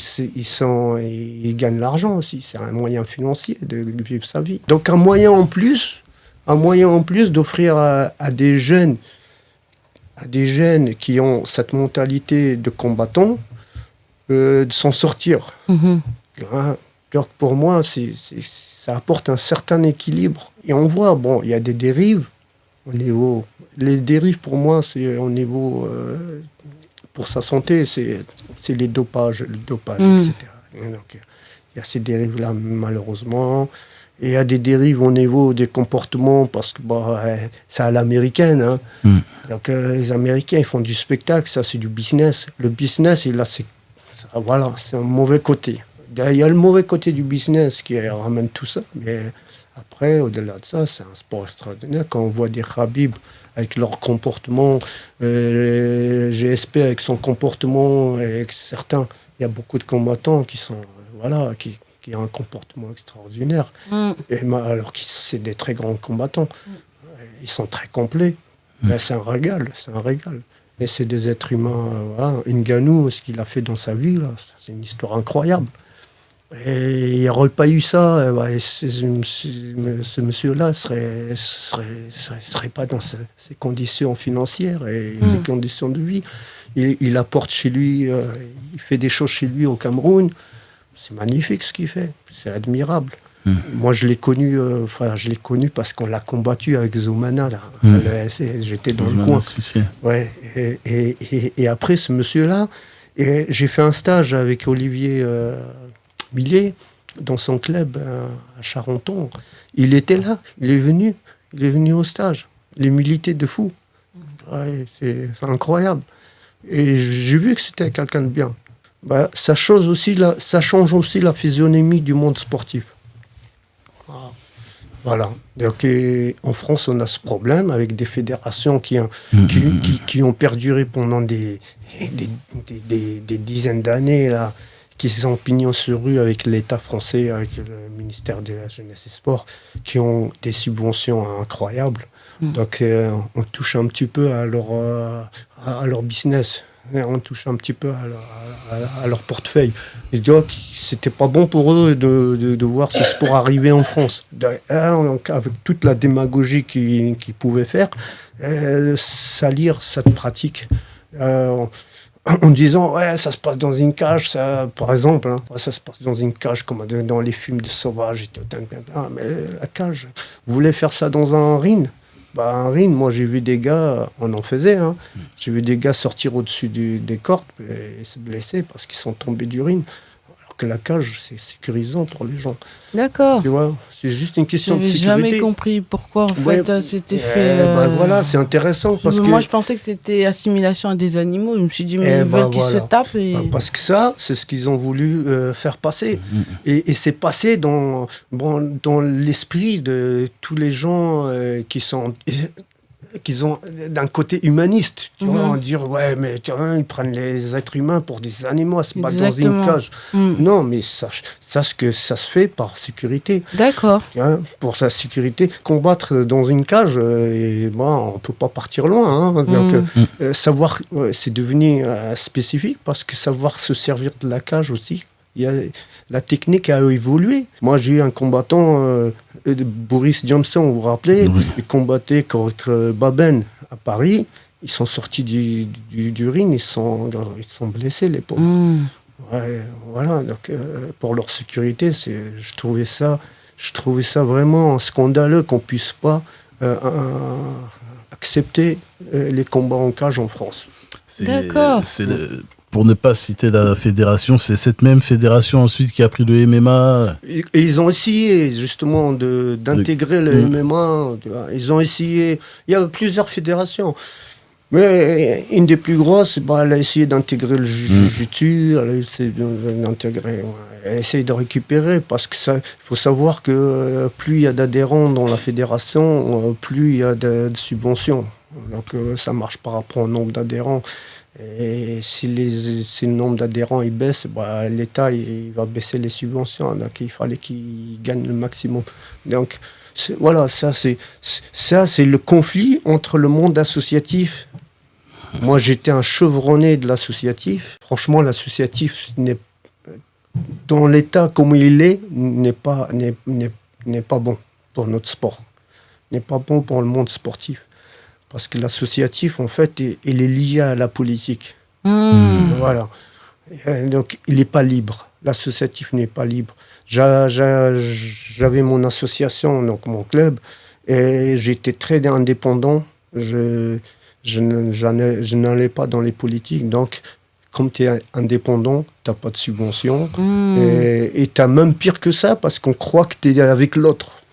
gagnent l'argent aussi. C'est un moyen financier de vivre sa vie. Donc, un moyen en plus d'offrir à des jeunes qui ont cette mentalité de combattant, de s'en sortir. Donc pour moi, ça apporte un certain équilibre. Et on voit, il y a des dérives au niveau... Les dérives, pour moi, c'est au niveau... pour sa santé, c'est le dopage, etc. Donc, il y a ces dérives-là, malheureusement. Et il y a des dérives au niveau des comportements, parce que c'est à l'américaine. Hein. Donc les Américains, ils font du spectacle, ça c'est du business. Le business, c'est un mauvais côté. Il y a le mauvais côté du business qui ramène tout ça, mais après, au-delà de ça, c'est un sport extraordinaire. Quand on voit des Khabib avec leur comportement, GSP avec son comportement, et certains, il y a beaucoup de combattants qui sont, qui ont un comportement extraordinaire, alors que c'est des très grands combattants. Ils sont très complets. Mais c'est un régal. Et c'est des êtres humains. Ngannou, ce qu'il a fait dans sa vie, là, c'est une histoire incroyable. Et il n'y aurait pas eu ça, ce monsieur-là serait pas dans ces conditions financières et ces conditions de vie. Il apporte chez lui, il fait des choses chez lui au Cameroun. C'est magnifique ce qu'il fait, c'est admirable. Moi, je l'ai connu parce qu'on l'a combattu avec Zoumana. J'étais dans le coin. Ouais. Et après, ce monsieur-là, j'ai fait un stage avec Olivier Millet dans son club à Charenton. Il était là, il est venu au stage. Il militait de fou. Ouais, c'est incroyable. Et j'ai vu que c'était quelqu'un de bien. Ça change aussi la physionomie du monde sportif. Voilà. Donc, en France, on a ce problème avec des fédérations qui ont perduré pendant des dizaines d'années, là, qui sont pignons sur rue avec l'État français, avec le ministère de la Jeunesse et Sport, qui ont des subventions incroyables. Donc, on touche un petit peu à leur business. On touche un petit peu à leur portefeuille. Et donc, c'était pas bon pour eux de voir ce sport arriver en France. Donc, avec toute la démagogie qu'ils pouvaient faire, salir cette pratique. En disant, ouais, ça se passe dans une cage, ça, par exemple, hein, ça se passe dans une cage comme dans les films de sauvages et tout. Mais la cage, vous voulez faire ça dans un ring? Bah, un ring, moi j'ai vu des gars, on en faisait, hein, j'ai vu des gars sortir au-dessus des cordes et se blesser parce qu'ils sont tombés du ring. Alors que la cage, c'est sécurisant pour les gens. D'accord. Tu vois, c'est juste une question de J'avais sécurité. jamais compris pourquoi, en fait, c'était fait... Bah, voilà, c'est intéressant parce que... Moi, je pensais que c'était assimilation à des animaux. Je me suis dit, mais ils bah, veulent qu'ils se tapent. Et... Bah, parce que ça, c'est ce qu'ils ont voulu faire passer. Et c'est passé dans l'esprit de tous les gens qui ont d'un côté humaniste, tu vois, en dire ouais mais ils prennent les êtres humains pour des animaux, c'est pas dans une cage. Non, mais sache que ça se fait par sécurité. D'accord. Hein, pour sa sécurité, combattre dans une cage, on peut pas partir loin. Hein, donc savoir, c'est devenu spécifique parce que savoir se servir de la cage aussi. La technique a évolué. Moi, j'ai eu un combattant, Boris Johnson, vous vous rappelez, il combattait contre Baben à Paris. Ils sont sortis du ring, ils sont blessés, les pauvres. Ouais, voilà, donc pour leur sécurité, je trouvais ça vraiment scandaleux qu'on puisse pas accepter les combats en cage en France. D'accord. Pour ne pas citer la fédération, c'est cette même fédération ensuite qui a pris le MMA. Et ils ont essayé justement d'intégrer le MMA. Tu vois. Ils ont essayé. Il y a plusieurs fédérations. Mais une des plus grosses, elle a essayé d'intégrer le jiu-jitsu, elle a essayé d'intégrer, elle a essayé de récupérer, parce que il faut savoir que plus il y a d'adhérents dans la fédération, plus il y a de subventions. Donc ça marche par rapport au nombre d'adhérents. Et si le nombre d'adhérents il baisse, l'État il va baisser les subventions. Donc il fallait qu'il gagne le maximum. Donc voilà, ça c'est le conflit entre le monde associatif. Moi j'étais un chevronné de l'associatif. Franchement, l'associatif dans l'état comme il est n'est pas bon pour notre sport, n'est pas bon pour le monde sportif. Parce que l'associatif, en fait, il est lié à la politique. Voilà. Donc, il n'est pas libre. L'associatif n'est pas libre. J'avais mon association, donc mon club, et j'étais très indépendant. Je n'allais pas dans les politiques. Donc, comme tu es indépendant, tu n'as pas de subvention. Et tu as même pire que ça, parce qu'on croit que tu es avec l'autre.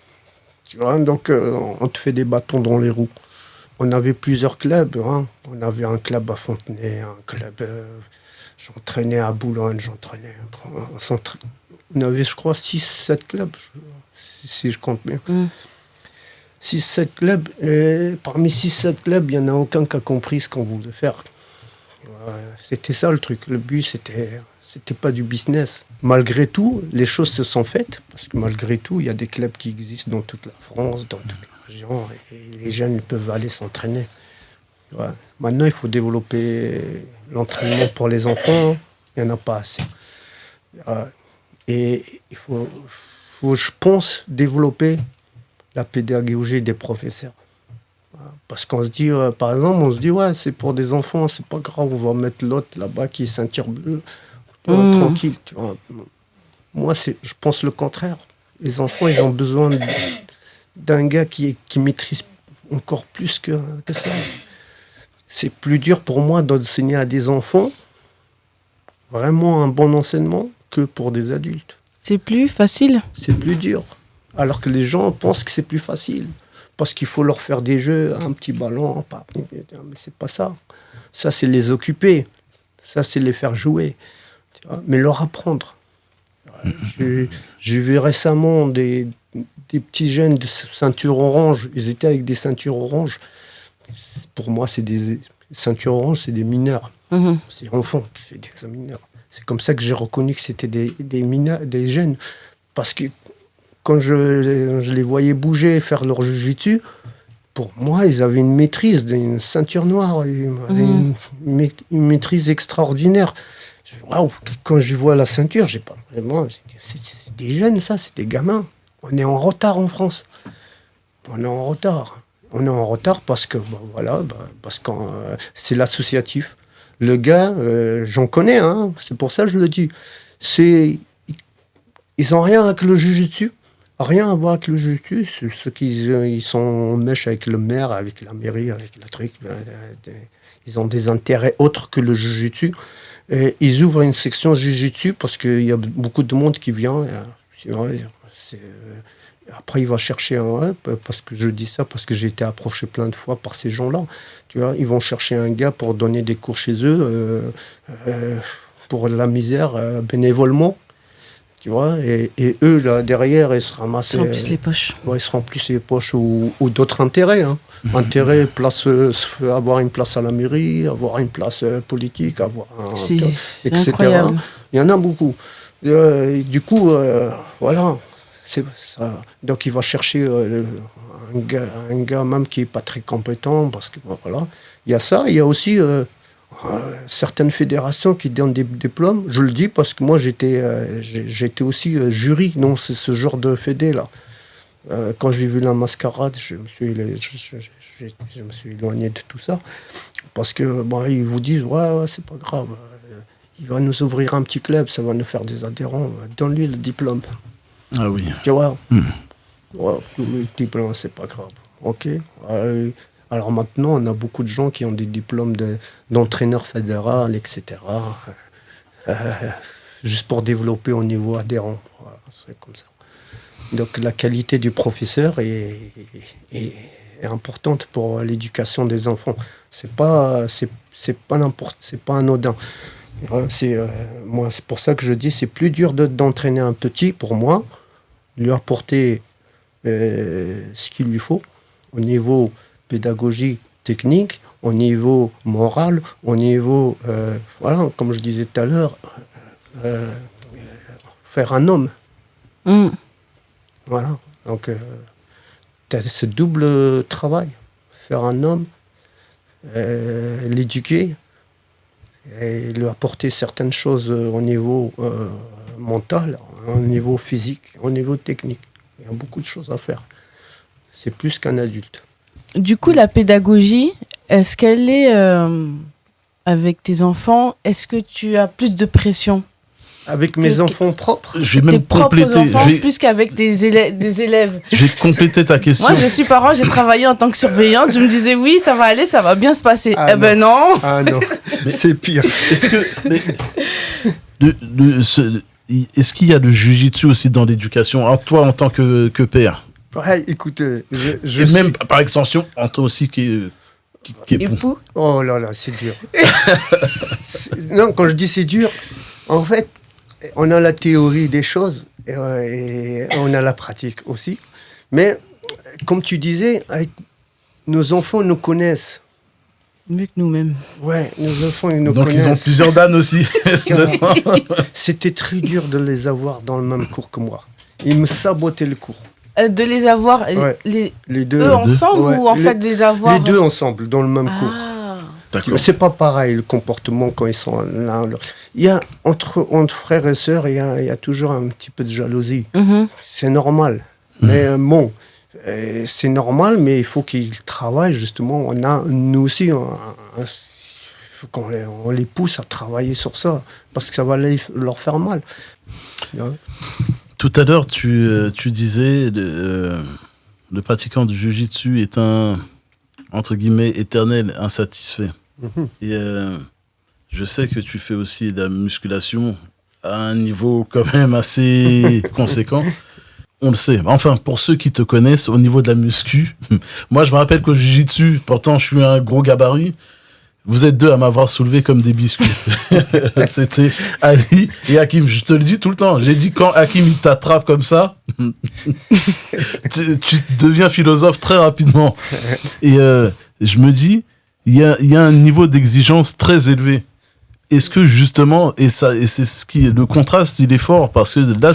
Tu vois, donc, on te fait des bâtons dans les roues. On avait plusieurs clubs. Hein. On avait un club à Fontenay, un club... j'entraînais à Boulogne, on avait, je crois, 6-7 clubs, si je compte bien. 6-7 clubs. Et parmi 6-7 clubs, il n'y en a aucun qui a compris ce qu'on voulait faire. C'était ça le truc. Le but, c'était pas du business. Malgré tout, les choses se sont faites. Parce que malgré tout, il y a des clubs qui existent dans toute la France, dans toute la région. Et les jeunes peuvent aller s'entraîner. Ouais. Maintenant, il faut développer l'entraînement pour les enfants. Il n'y en a pas assez. Et il faut, je pense, développer la pédagogie des professeurs. Parce qu'on se dit, par exemple, ouais, c'est pour des enfants, c'est pas grave, on va mettre l'autre là-bas qui est ceinture bleue. Tranquille. Tu vois. Moi, je pense le contraire. Les enfants, ils ont besoin d'un gars qui maîtrise encore plus que ça. C'est plus dur pour moi d'enseigner à des enfants vraiment un bon enseignement que pour des adultes. C'est plus facile? C'est plus dur. Alors que les gens pensent que c'est plus facile. Parce qu'il faut leur faire des jeux, un petit ballon. Mais c'est pas ça. Ça, c'est les occuper. Ça, c'est les faire jouer. Tu vois, mais leur apprendre. J'ai vu récemment des petits jeunes de ceinture orange. Ils étaient avec des ceintures oranges. Pour moi, c'est des ceintures oranges, c'est des mineurs. C'est enfants, c'est des mineurs. C'est comme ça que j'ai reconnu que c'était des jeunes. Parce que quand je les voyais bouger, faire leur jujitsu, pour moi, ils avaient une maîtrise, une ceinture noire, une maîtrise extraordinaire. Waouh, quand je vois la ceinture, j'ai pas vraiment. C'est des jeunes, ça, c'est des gamins. On est en retard en France. On est en retard. On est en retard parce que, parce que c'est l'associatif. Le gars, j'en connais, hein, c'est pour ça que je le dis. Ils n'ont rien avec le jujitsu. Rien à voir avec le jujitsu. Ceux qui ils sont en mèche avec le maire, avec la mairie, avec la truc. Ils ont des intérêts autres que le jujitsu. Et ils ouvrent une section jujitsu parce qu'il y a beaucoup de monde qui vient. Après, il va chercher parce que je dis ça, parce que j'ai été approché plein de fois par ces gens-là. Tu vois, ils vont chercher un gars pour donner des cours chez eux, pour la misère, bénévolement. Tu vois, et eux, là, derrière, ils se ramassent. Ils se remplissent les poches. Ouais, ils se remplissent les poches ou d'autres intérêts. Hein. Intérêt, avoir une place à la mairie, avoir une place politique, c'est etc. incroyable. Il y en a beaucoup. Du coup, voilà. C'est ça. Donc, il va chercher un gars même qui n'est pas très compétent, parce que voilà. Il y a ça. Il y a aussi certaines fédérations qui donnent des diplômes. Je le dis parce que moi, j'étais aussi jury dans ce genre de fédé-là. Quand j'ai vu la mascarade, je me suis éloigné de tout ça. Parce que ils vous disent, ouais, c'est pas grave. Il va nous ouvrir un petit club, ça va nous faire des adhérents. Donne-lui le diplôme. Ah oui. Tu vois, ouais, le diplôme, c'est pas grave. Ok. Alors maintenant, on a beaucoup de gens qui ont des diplômes d'entraîneur fédéral, etc. Juste pour développer au niveau adhérent. Voilà, c'est comme ça. Donc la qualité du professeur est importante pour l'éducation des enfants. C'est pas anodin. Moi, c'est pour ça que je dis, c'est plus dur d'entraîner un petit, pour moi, lui apporter ce qu'il lui faut au niveau pédagogique, technique, au niveau moral, au niveau, comme je disais tout à l'heure, faire un homme. Voilà, donc tu as ce double travail, faire un homme, l'éduquer, et lui apporter certaines choses au niveau mental, au niveau physique, au niveau technique. Il y a beaucoup de choses à faire. C'est plus qu'un adulte. Du coup, la pédagogie, est-ce qu'elle est avec tes enfants? Est-ce que tu as plus de pression? Avec mes enfants propres. Je vais même compléter. Enfants, plus qu'avec des élèves. Je vais compléter ta question. Moi, je suis parent, j'ai travaillé en tant que surveillante. Je me disais, oui, ça va aller, ça va bien se passer. Ben non. Ah non, c'est pire. Est-ce que... est-ce qu'il y a le jujitsu aussi dans l'éducation? Alors, toi, en tant que père. Ouais, écoutez, et même, par extension, en toi aussi qui est époux. Oh là là, c'est dur. Non, quand je dis c'est dur, en fait, on a la théorie des choses et on a la pratique aussi. Mais, comme tu disais, nos enfants nous connaissent. Mieux que nous-mêmes. Ouais, nos enfants, ils nous Donc connaissent. ils ont plusieurs dames aussi. C'était très dur de les avoir dans le même cours que moi. Ils me sabotaient le cours. De les avoir, ouais. les deux eux ensemble ouais. ou en fait de les avoir... Les deux ensemble, dans le même cours. D'accord. C'est pas pareil le comportement quand ils sont l'un l'autre. Il y a entre frères et sœurs, il y a toujours un petit peu de jalousie. C'est normal. Mais bon, c'est normal, mais il faut qu'ils travaillent justement. Nous aussi, il faut qu'on les pousse à travailler sur ça, parce que ça va leur faire mal. Tout à l'heure, tu disais le pratiquant du jiu-jitsu est un, entre guillemets, éternel insatisfait. Et je sais que tu fais aussi de la musculation à un niveau quand même assez conséquent. On le sait. Enfin, pour ceux qui te connaissent, au niveau de la muscu, moi, je me rappelle qu'au jiu-jitsu, pourtant, je suis un gros gabarit. Vous êtes deux à m'avoir soulevé comme des biscuits. C'était Ali et Hakim. Je te le dis tout le temps. J'ai dit, quand Hakim il t'attrape comme ça, tu deviens philosophe très rapidement. Et je me dis, il y a un niveau d'exigence très élevé est-ce que justement, et c'est ce qui le contraste, il est fort parce que là,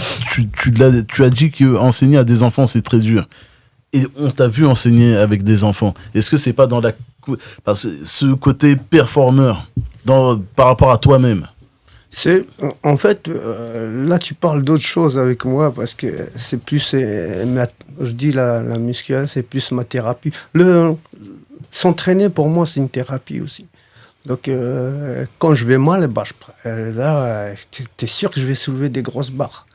tu as dit qu'enseigner à des enfants, c'est très dur. Et on t'a vu enseigner avec des enfants. Est-ce que c'est pas dans parce que ce côté performeur par rapport à toi-même? En fait, là tu parles d'autre chose avec moi parce que c'est plus, je dis la musculation, c'est plus ma thérapie. S'entraîner pour moi c'est une thérapie aussi. Donc quand je vais mal, là t'es sûr que je vais soulever des grosses barres.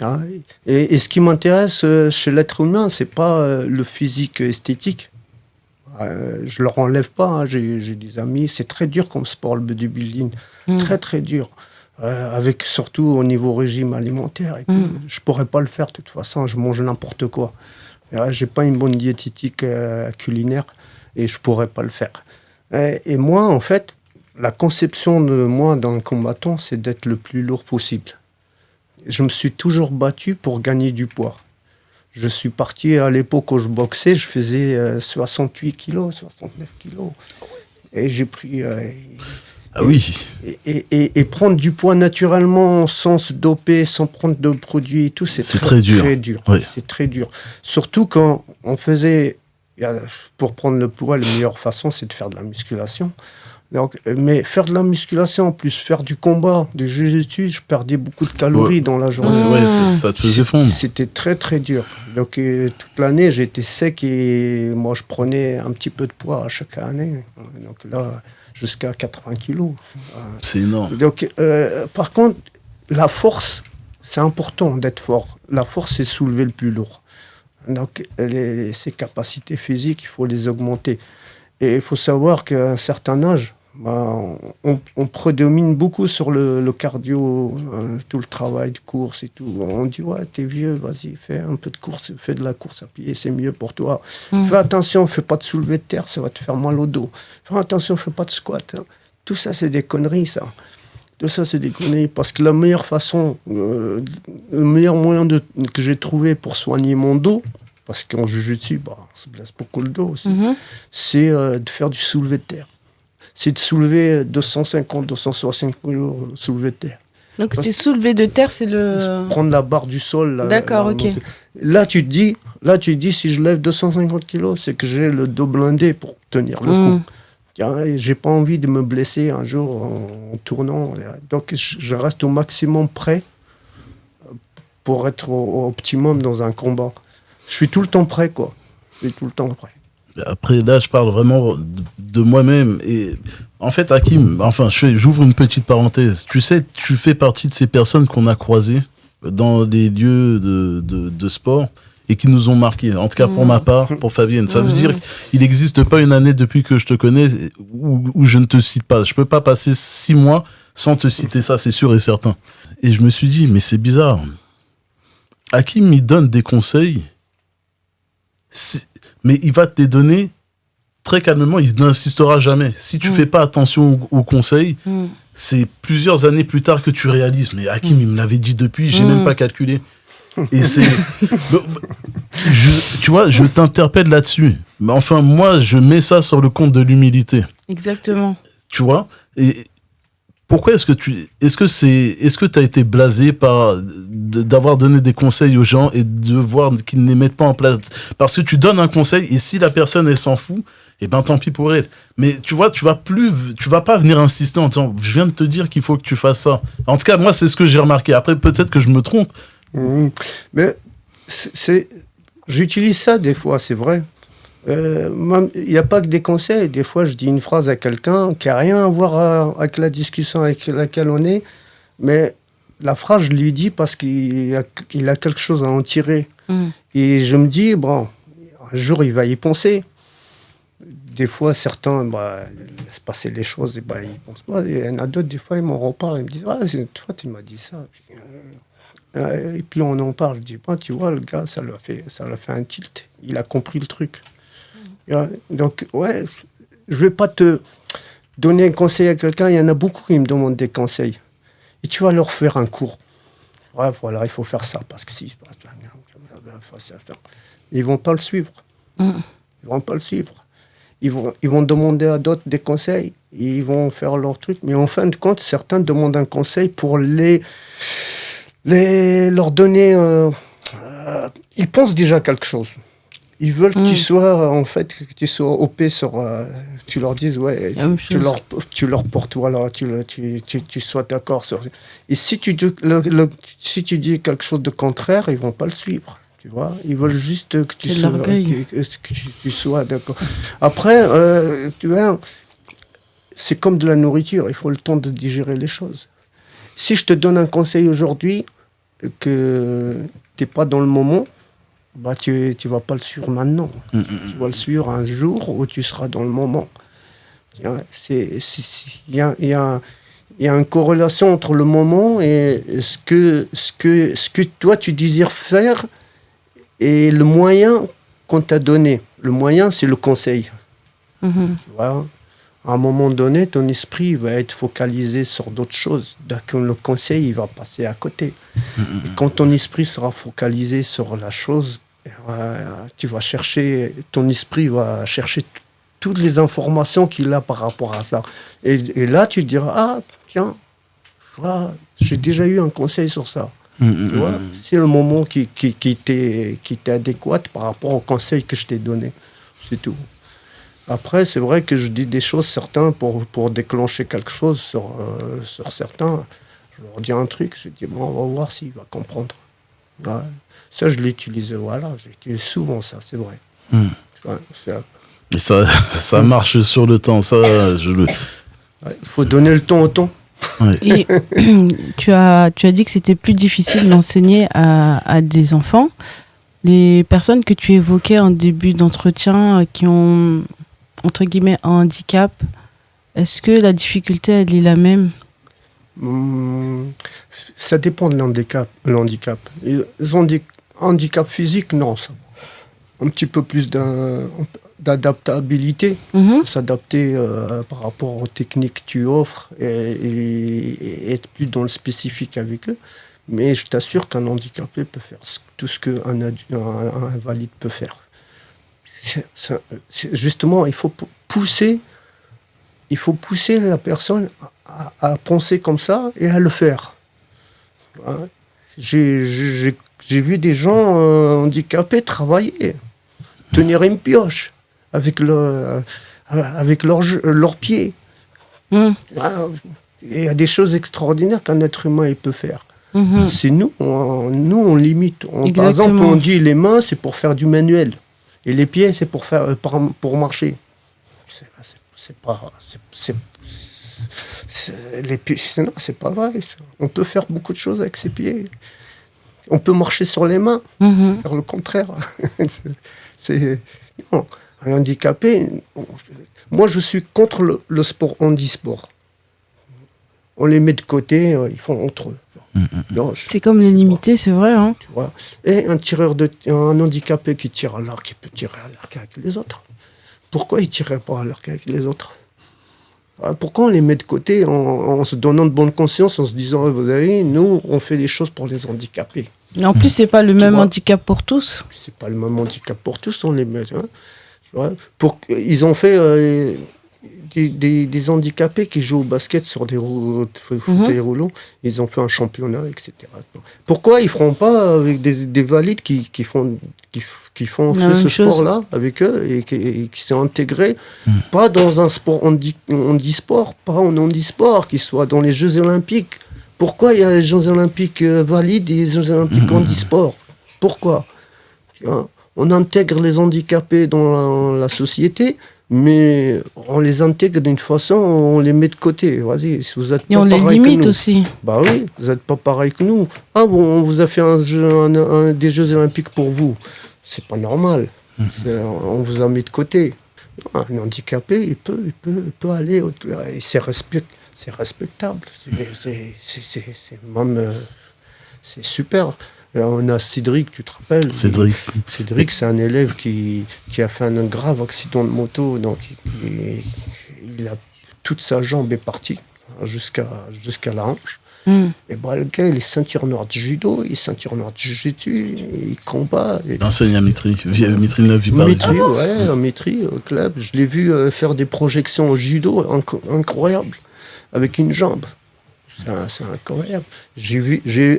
Hein, et ce qui m'intéresse chez l'être humain, c'est pas le physique esthétique. Je leur enlève pas, hein. J'ai des amis, c'est très dur comme sport le bodybuilding, très très dur, avec surtout au niveau régime alimentaire. Et je pourrais pas le faire de toute façon, je mange n'importe quoi. J'ai pas une bonne diététique culinaire et je pourrais pas le faire. Et moi, en fait, la conception de moi d'un combattant, c'est d'être le plus lourd possible. Je me suis toujours battu pour gagner du poids. Je suis parti à l'époque où je boxais, je faisais 68 kilos, 69 kilos. Et j'ai pris... ah oui. Et prendre du poids naturellement, sans se doper, sans prendre de produits et tout, c'est très dur. Très dur. Oui. C'est très dur. Surtout quand on faisait... Pour prendre le poids, la meilleure façon, c'est de faire de la musculation. Donc, mais faire de la musculation, en plus faire du combat, du jiu-jitsu, je perdais beaucoup de calories dans la journée. Ouais, ça te faisait fondre. C'était très très dur. Donc toute l'année, j'étais sec et moi je prenais un petit peu de poids à chaque année. Donc là, jusqu'à 80 kilos. C'est énorme. Donc par contre, la force, c'est important d'être fort. La force, c'est soulever le plus lourd. Donc ses capacités physiques, il faut les augmenter. Et il faut savoir qu'à un certain âge, on prédomine beaucoup sur le cardio, tout le travail de course et tout. On dit, ouais, t'es vieux, vas-y, fais un peu de course, fais de la course à pied, c'est mieux pour toi. Fais attention, fais pas de soulevé de terre, ça va te faire mal au dos. Fais attention, fais pas de squat. Tout ça, c'est des conneries, ça. Tout ça, c'est des conneries. Parce que la meilleure façon, le meilleur moyen que j'ai trouvé pour soigner mon dos, parce qu'en jiu-jitsu, on se blesse beaucoup le dos aussi, c'est de faire du soulevé de terre. C'est de soulever 250, 260 kilos soulevé de terre. Donc c'est soulevé de terre, c'est le... Prendre la barre du sol. Là, d'accord, ok. Là, tu te dis, si je lève 250 kilos, c'est que j'ai le dos blindé pour tenir le coup. J'ai pas envie de me blesser un jour en tournant. Donc je reste au maximum prêt pour être au optimum dans un combat. Je suis tout le temps prêt, quoi. Je suis tout le temps prêt. Après, là, je parle vraiment de moi-même. Et en fait, Hakim, j'ouvre une petite parenthèse. Tu sais, tu fais partie de ces personnes qu'on a croisées dans des lieux de sport et qui nous ont marqués. En tout cas, pour ma part, pour Fabienne. Ça veut dire qu'il n'existe pas une année depuis que je te connais où je ne te cite pas. Je ne peux pas passer 6 mois sans te citer, ça, c'est sûr et certain. Et je me suis dit, mais c'est bizarre. Hakim, il donne des conseils, mais il va te les donner très calmement, il n'insistera jamais. Si tu fais pas attention aux conseils, c'est plusieurs années plus tard que tu réalises. Mais Hakim, il me l'avait dit depuis, j'ai même pas calculé. Et c'est... tu vois, je t'interpelle là-dessus. Mais enfin, moi, je mets ça sur le compte de l'humilité. Exactement. Tu vois ? Et pourquoi est-ce que tu as été blasé d'avoir donné des conseils aux gens et de voir qu'ils ne les mettent pas en place? Parce que tu donnes un conseil et si la personne, elle s'en fout, eh ben tant pis pour elle. Mais tu vois, tu vas pas venir insister en disant, je viens de te dire qu'il faut que tu fasses ça. En tout cas, moi, c'est ce que j'ai remarqué. Après, peut-être que je me trompe. Mais j'utilise ça des fois, c'est vrai. Il n'y a pas que des conseils. Des fois, je dis une phrase à quelqu'un qui n'a rien à voir avec la discussion avec laquelle on est, mais la phrase, je lui dis parce qu'il a quelque chose à en tirer. Et je me dis, bon, un jour, il va y penser. Des fois, certains laissent passer les choses et ils ne pensent pas. Il y en a d'autres, des fois, ils m'en reparlent. Ils me disent, toi, tu m'as dit ça. Et puis, on en parle. Je dis, tu vois, le gars, ça lui a fait un tilt. Il a compris le truc. Donc, ouais, je ne vais pas te donner un conseil à quelqu'un. Il y en a beaucoup qui me demandent des conseils. Et tu vas leur faire un cours. Ouais, voilà, il faut faire ça. Parce que si il se passe là, ils ne vont pas le suivre. Ils ne vont pas le suivre. ils vont demander à d'autres des conseils, ils vont faire leur truc. Mais en fin de compte, certains demandent un conseil pour leur donner... ils pensent déjà quelque chose. Ils veulent que tu sois, en fait, que tu sois OP sur... tu leur dises, ouais, tu leur portes, voilà, tu sois d'accord sur... Et si tu dis quelque chose de contraire, ils vont pas le suivre. Tu vois, ils veulent juste que tu sois d'accord. Après, tu vois, c'est comme de la nourriture, il faut le temps de digérer les choses. Si je te donne un conseil aujourd'hui, que tu n'es pas dans le moment, bah tu vas pas le suivre maintenant. Tu vas le suivre un jour où tu seras dans le moment. Il y a une corrélation entre le moment et ce que toi tu désires faire et le moyen qu'on t'a donné. Le moyen, c'est le conseil. Tu vois, à un moment donné, ton esprit va être focalisé sur d'autres choses. Donc, le conseil, il va passer à côté. Et quand ton esprit sera focalisé sur la chose, ton esprit va chercher toutes les informations qu'il a par rapport à ça. Et là, tu te diras, ah, tiens, j'ai déjà eu un conseil sur ça. Tu vois, c'est le moment qui t'est adéquat par rapport au conseil que je t'ai donné. C'est tout. Après, c'est vrai que je dis des choses, certains, pour déclencher quelque chose sur certains. Je leur dis un truc, je dis, bon, on va voir s'il va comprendre. Ouais. Ça, je l'utilise, voilà, j'utilise souvent ça, c'est vrai. Et ça marche sur le temps, ça, il faut donner le temps au temps. Ouais. Et tu as dit que c'était plus difficile d'enseigner à des enfants. Les personnes que tu évoquais en début d'entretien qui ont, entre guillemets, un handicap, est-ce que la difficulté, elle est la même? Ça dépend de l'handicap. Ils ont des handicaps physiques, non, ça va. Un petit peu plus d'adaptabilité, s'adapter par rapport aux techniques que tu offres et être plus dans le spécifique avec eux. Mais je t'assure qu'un handicapé peut faire tout ce qu'un invalide peut faire. Justement, il faut pousser la personne à penser comme ça et à le faire. J'ai vu des gens handicapés travailler, tenir une pioche avec leurs pieds. Il y a des choses extraordinaires qu'un être humain il peut faire. C'est nous on limite. Par exemple, on dit les mains, c'est pour faire du manuel. Et les pieds, c'est pour marcher. Les pieds, non, c'est pas vrai. On peut faire beaucoup de choses avec ses pieds. On peut marcher sur les mains, faire le contraire. Non, un handicapé. Moi, je suis contre le sport handisport. On les met de côté, ils font entre eux. Non, c'est comme les limiter, c'est vrai. Hein. Tu vois. Et un handicapé qui tire à l'arc, il peut tirer à l'arc avec les autres. Pourquoi il ne tirerait pas à l'arc avec les autres? Pourquoi on les met de côté en se donnant de bonne conscience, en se disant, vous savez, nous, on fait des choses pour les handicapés. Et en plus, c'est pas le même handicap pour tous. C'est pas le même handicap pour tous, on les met. Hein. Tu vois. Ils ont fait des handicapés qui jouent au basket sur des fauteuils roulants. Ils ont fait un championnat, etc. Pourquoi ils ne feront pas avec des valides qui font ce sport-là avec eux et qui sont intégrés, pas dans un sport handisport, pas en handisport, qui soit dans les Jeux Olympiques. Pourquoi il y a les Jeux Olympiques valides et les Jeux Olympiques handisport? Pourquoi? On intègre les handicapés dans la société, mais on les intègre d'une façon, on les met de côté. Vas-y, si vous êtes et pas on les limite nous, aussi. Bah oui, vous n'êtes pas pareil que nous. Ah bon, on vous a fait des Jeux Olympiques pour vous. C'est pas normal. On vous a mis de côté. Un handicapé, il peut aller au-delà. Et c'est respectable. C'est super. On a Cédric, tu te rappelles? Cédric, c'est un élève qui a fait un grave accident de moto. Donc, il a toute sa jambe est partie jusqu'à la hanche. Et bah, le gars, il est ceinture noire de judo, il est ceinture noire de jiu-jitsu, il combat. Il enseigne à Mitry. Mitry l'a vu parler. Mitry, ouais, à Mitry, au club. Je l'ai vu faire des projections au judo incroyables, avec une jambe. C'est incroyable.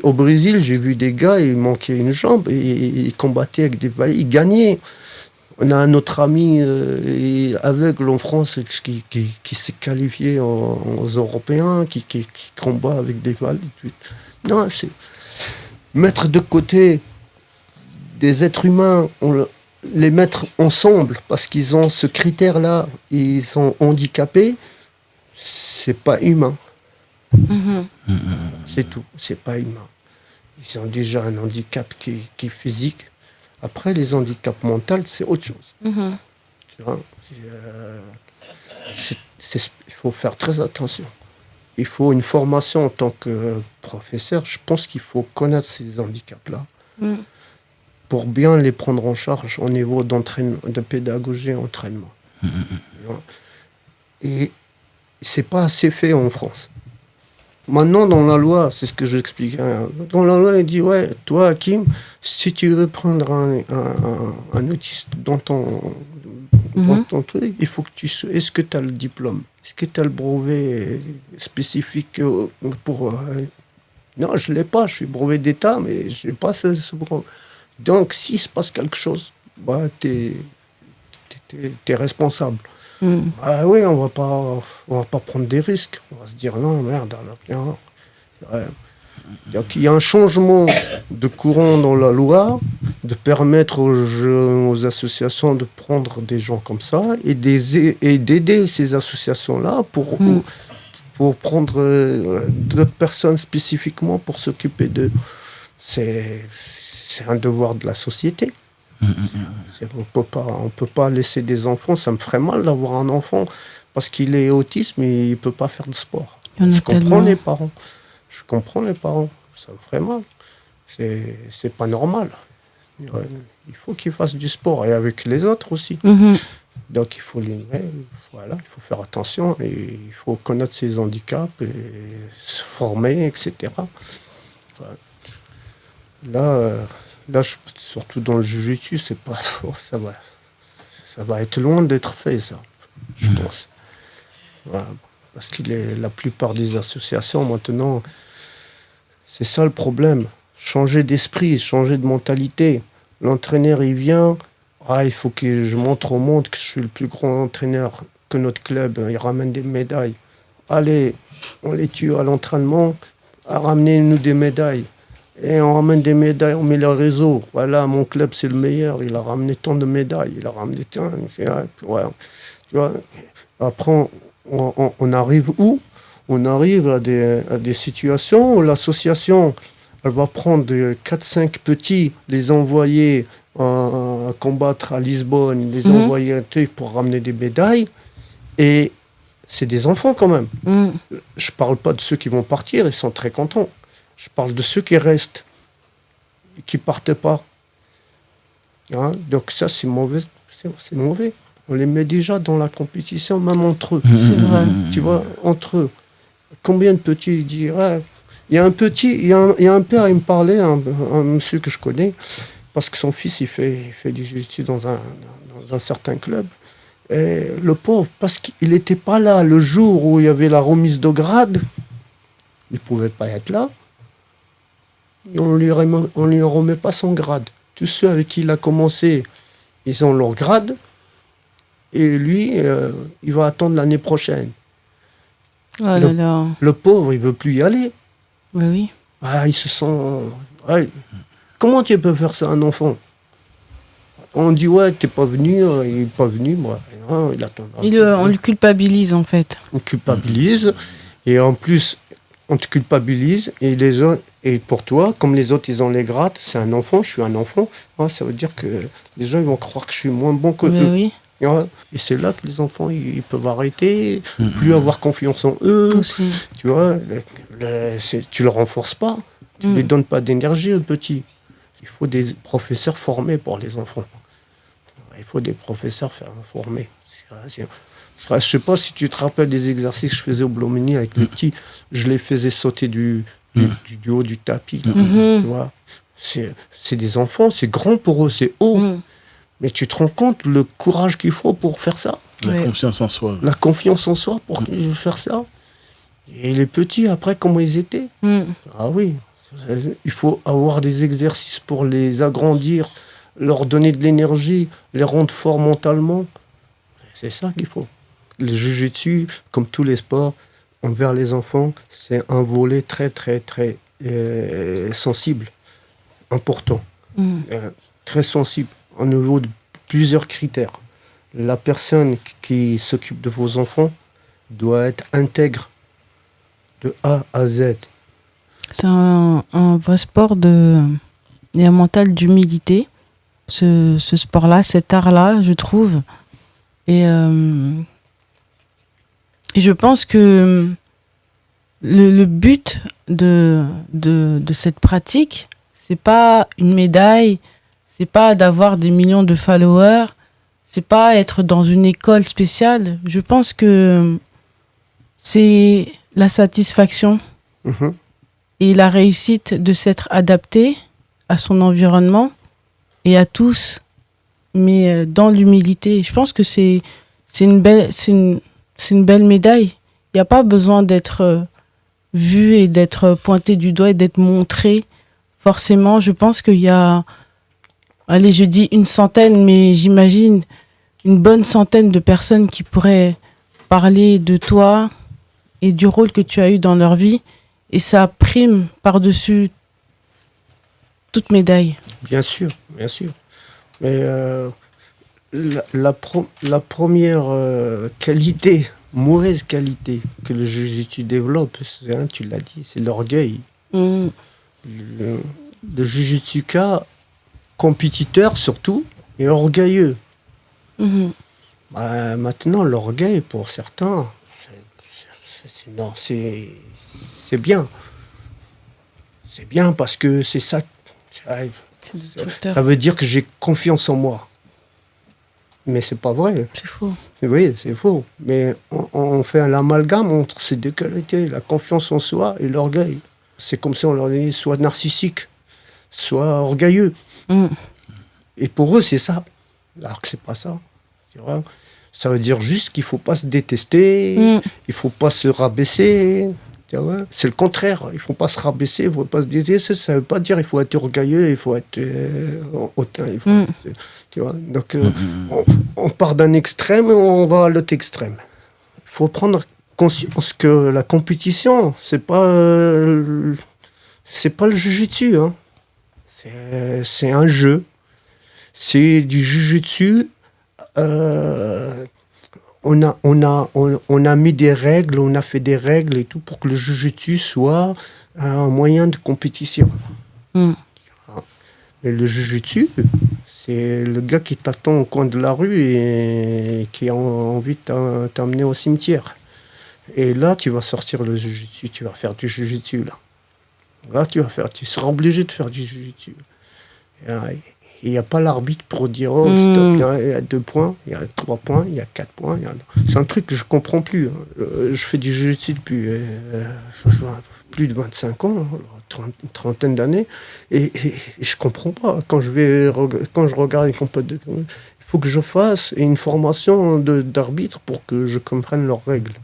Au Brésil, j'ai vu des gars, il manquait une jambe, et ils combattaient avec des valets, ils gagnaient. On a un autre ami aveugle en France qui s'est qualifié aux Européens, qui combat avec des valets. Non, c'est mettre de côté des êtres humains, les mettre ensemble parce qu'ils ont ce critère-là, ils sont handicapés, c'est pas humain. C'est tout, c'est pas humain. Ils ont déjà un handicap qui est physique. Après, les handicaps mentaux, c'est autre chose. Tu vois, il faut faire très attention. Il faut une formation en tant que professeur. Je pense qu'il faut connaître ces handicaps-là pour bien les prendre en charge au niveau d'entraînement, de pédagogie et entraînement. Et c'est pas assez fait en France. Maintenant, dans la loi, c'est ce que j'expliquais. Dans la loi, il dit, ouais, toi, Hakim, si tu veux prendre un autiste dans ton truc, il faut que est-ce que tu as le diplôme? Est-ce que tu as le brevet spécifique pour... Non, je ne l'ai pas, je suis brevet d'État, mais je n'ai pas ce brevet. Donc, s'il se passe quelque chose, bah, tu es responsable. Ah oui, on va pas prendre des risques. On va se dire non, merde. Donc il y a un changement de courant dans la loi, de permettre aux associations de prendre des gens comme ça et d'aider ces associations-là pour prendre d'autres personnes spécifiquement pour s'occuper d'eux. C'est un devoir de la société. On peut pas laisser des enfants. Ça me ferait mal d'avoir un enfant parce qu'il est autiste mais il peut pas faire de sport. Je comprends les parents. Ça me ferait mal. C'est pas normal. Il faut qu'ils fassent du sport et avec les autres aussi. Donc il faut faire attention et il faut connaître ses handicaps et se former, etc. Là, surtout dans le jiu-jitsu, c'est pas ça va être loin d'être fait, ça, je pense. Voilà. Parce que la plupart des associations, maintenant, c'est ça le problème. Changer d'esprit, changer de mentalité. L'entraîneur, il vient, il faut que je montre au monde que je suis le plus grand entraîneur que notre club. Il ramène des médailles. Allez, on les tue à l'entraînement, ramenez-nous des médailles. Et on ramène des médailles, on met le réseau. Voilà, mon club, c'est le meilleur. Il a ramené tant de médailles. Il a ramené tant. Ouais. Tu vois, après, on arrive où? On arrive à des situations où l'association, elle va prendre 4-5 petits, les envoyer à combattre à Lisbonne, les envoyer pour ramener des médailles. Et c'est des enfants quand même. Je ne parle pas de ceux qui vont partir, ils sont très contents. Je parle de ceux qui restent, qui ne partent pas. Hein? Donc ça, c'est mauvais. C'est mauvais. On les met déjà dans la compétition, même entre eux. C'est vrai. Tu vois, entre eux. Combien de petits il dit, il y a un petit, il y a un père, il me parlait, un monsieur que je connais, parce que son fils, il fait du jiu-jitsu dans un certain club. Et le pauvre, parce qu'il n'était pas là le jour où il y avait la remise de grade, il ne pouvait pas être là. Et on lui remet pas son grade. Tous ceux avec qui il a commencé, ils ont leur grade. Et lui, il va attendre l'année prochaine. Oh là là. Le pauvre, il veut plus y aller. Oui. Il se sent... Comment tu peux faire ça à un enfant? On dit, t'es pas venu, il n'est pas venu, moi. Il attend. On le culpabilise, en fait. On culpabilise. Et en plus, on te culpabilise. Et les autres, et pour toi, comme les autres, ils ont les grades, c'est un enfant, je suis un enfant. Ça veut dire que les gens, ils vont croire que je suis moins bon que eux. Oui. Et c'est là que les enfants, ils peuvent arrêter, plus avoir confiance en eux. Aussi. Tu vois, tu le renforces pas, tu ne lui donnes pas d'énergie aux petits. Il faut des professeurs formés pour les enfants. Il faut des professeurs formés. Je sais pas si tu te rappelles des exercices que je faisais au Blomini avec les petits. Je les faisais sauter du haut du tapis. Là, tu vois. C'est des enfants, c'est grand pour eux, c'est haut. Mais tu te rends compte le courage qu'il faut pour faire ça? La confiance en soi. La confiance en soi pour faire ça. Et les petits, après, comment ils étaient? Ah oui, il faut avoir des exercices pour les agrandir, leur donner de l'énergie, les rendre forts mentalement. C'est ça qu'il faut. Le jiu-jitsu, comme tous les sports, envers les enfants, c'est un volet très, très, très sensible, important, très sensible, au niveau de plusieurs critères. La personne qui s'occupe de vos enfants doit être intègre de A à Z. C'est un vrai sport et un mental d'humilité, ce sport-là, cet art-là, je trouve. Et je pense que le but de cette pratique, c'est pas une médaille, c'est pas d'avoir des millions de followers, c'est pas être dans une école spéciale. Je pense que c'est la satisfaction et la réussite de s'être adapté à son environnement et à tous, mais dans l'humilité. Je pense que c'est une belle médaille. Il n'y a pas besoin d'être vu et d'être pointé du doigt et d'être montré. Forcément, je pense qu'il y a, allez, je dis une centaine, mais j'imagine une bonne centaine de personnes qui pourraient parler de toi et du rôle que tu as eu dans leur vie. Et ça prime par-dessus toute médaille. Bien sûr, bien sûr. Mais la première qualité, mauvaise qualité que le jiu-jitsu développe, tu l'as dit, c'est l'orgueil. Le jiu-jitsuka, compétiteur surtout, est orgueilleux. Maintenant, l'orgueil, pour certains, c'est bien. C'est bien parce que c'est ça. Ça veut dire que j'ai confiance en moi. Mais c'est pas vrai. C'est faux. Oui, c'est faux. Mais on fait un amalgame entre ces deux qualités, la confiance en soi et l'orgueil. C'est comme si on leur disait soit narcissique, soit orgueilleux. Et pour eux, c'est ça. Alors que c'est pas ça. Tu vois, ça veut dire juste qu'il faut pas se détester, il faut pas se rabaisser. Tu vois, c'est le contraire. Il faut pas se rabaisser, il faut pas se détester. Ça veut pas dire qu'il faut être orgueilleux, il faut être hautain. Tu vois, donc on part d'un extrême et on va à l'autre extrême. Il faut prendre conscience que la compétition, c'est pas le jiu-jitsu. Hein. C'est un jeu. C'est du jiu-jitsu. On a mis des règles, on a fait des règles et tout pour que le jiu-jitsu soit un moyen de compétition. Mais le jiu-jitsu, c'est le gars qui t'attend au coin de la rue et qui a envie de t'amener au cimetière. Et là, tu vas sortir le jiu-jitsu, tu vas faire du jiu-jitsu là. Là, tu seras obligé de faire du jiu-jitsu. Il n'y a pas l'arbitre pour dire oh, stop, il y a 2 points, il y a 3 points, il y a 4 points. C'est un truc que je ne comprends plus. Hein. Je fais du jiu-jitsu depuis plus de 25 ans, une trentaine d'années, et je ne comprends pas. Quand je regarde une compétition, il faut que je fasse une formation d'arbitre pour que je comprenne leurs règles.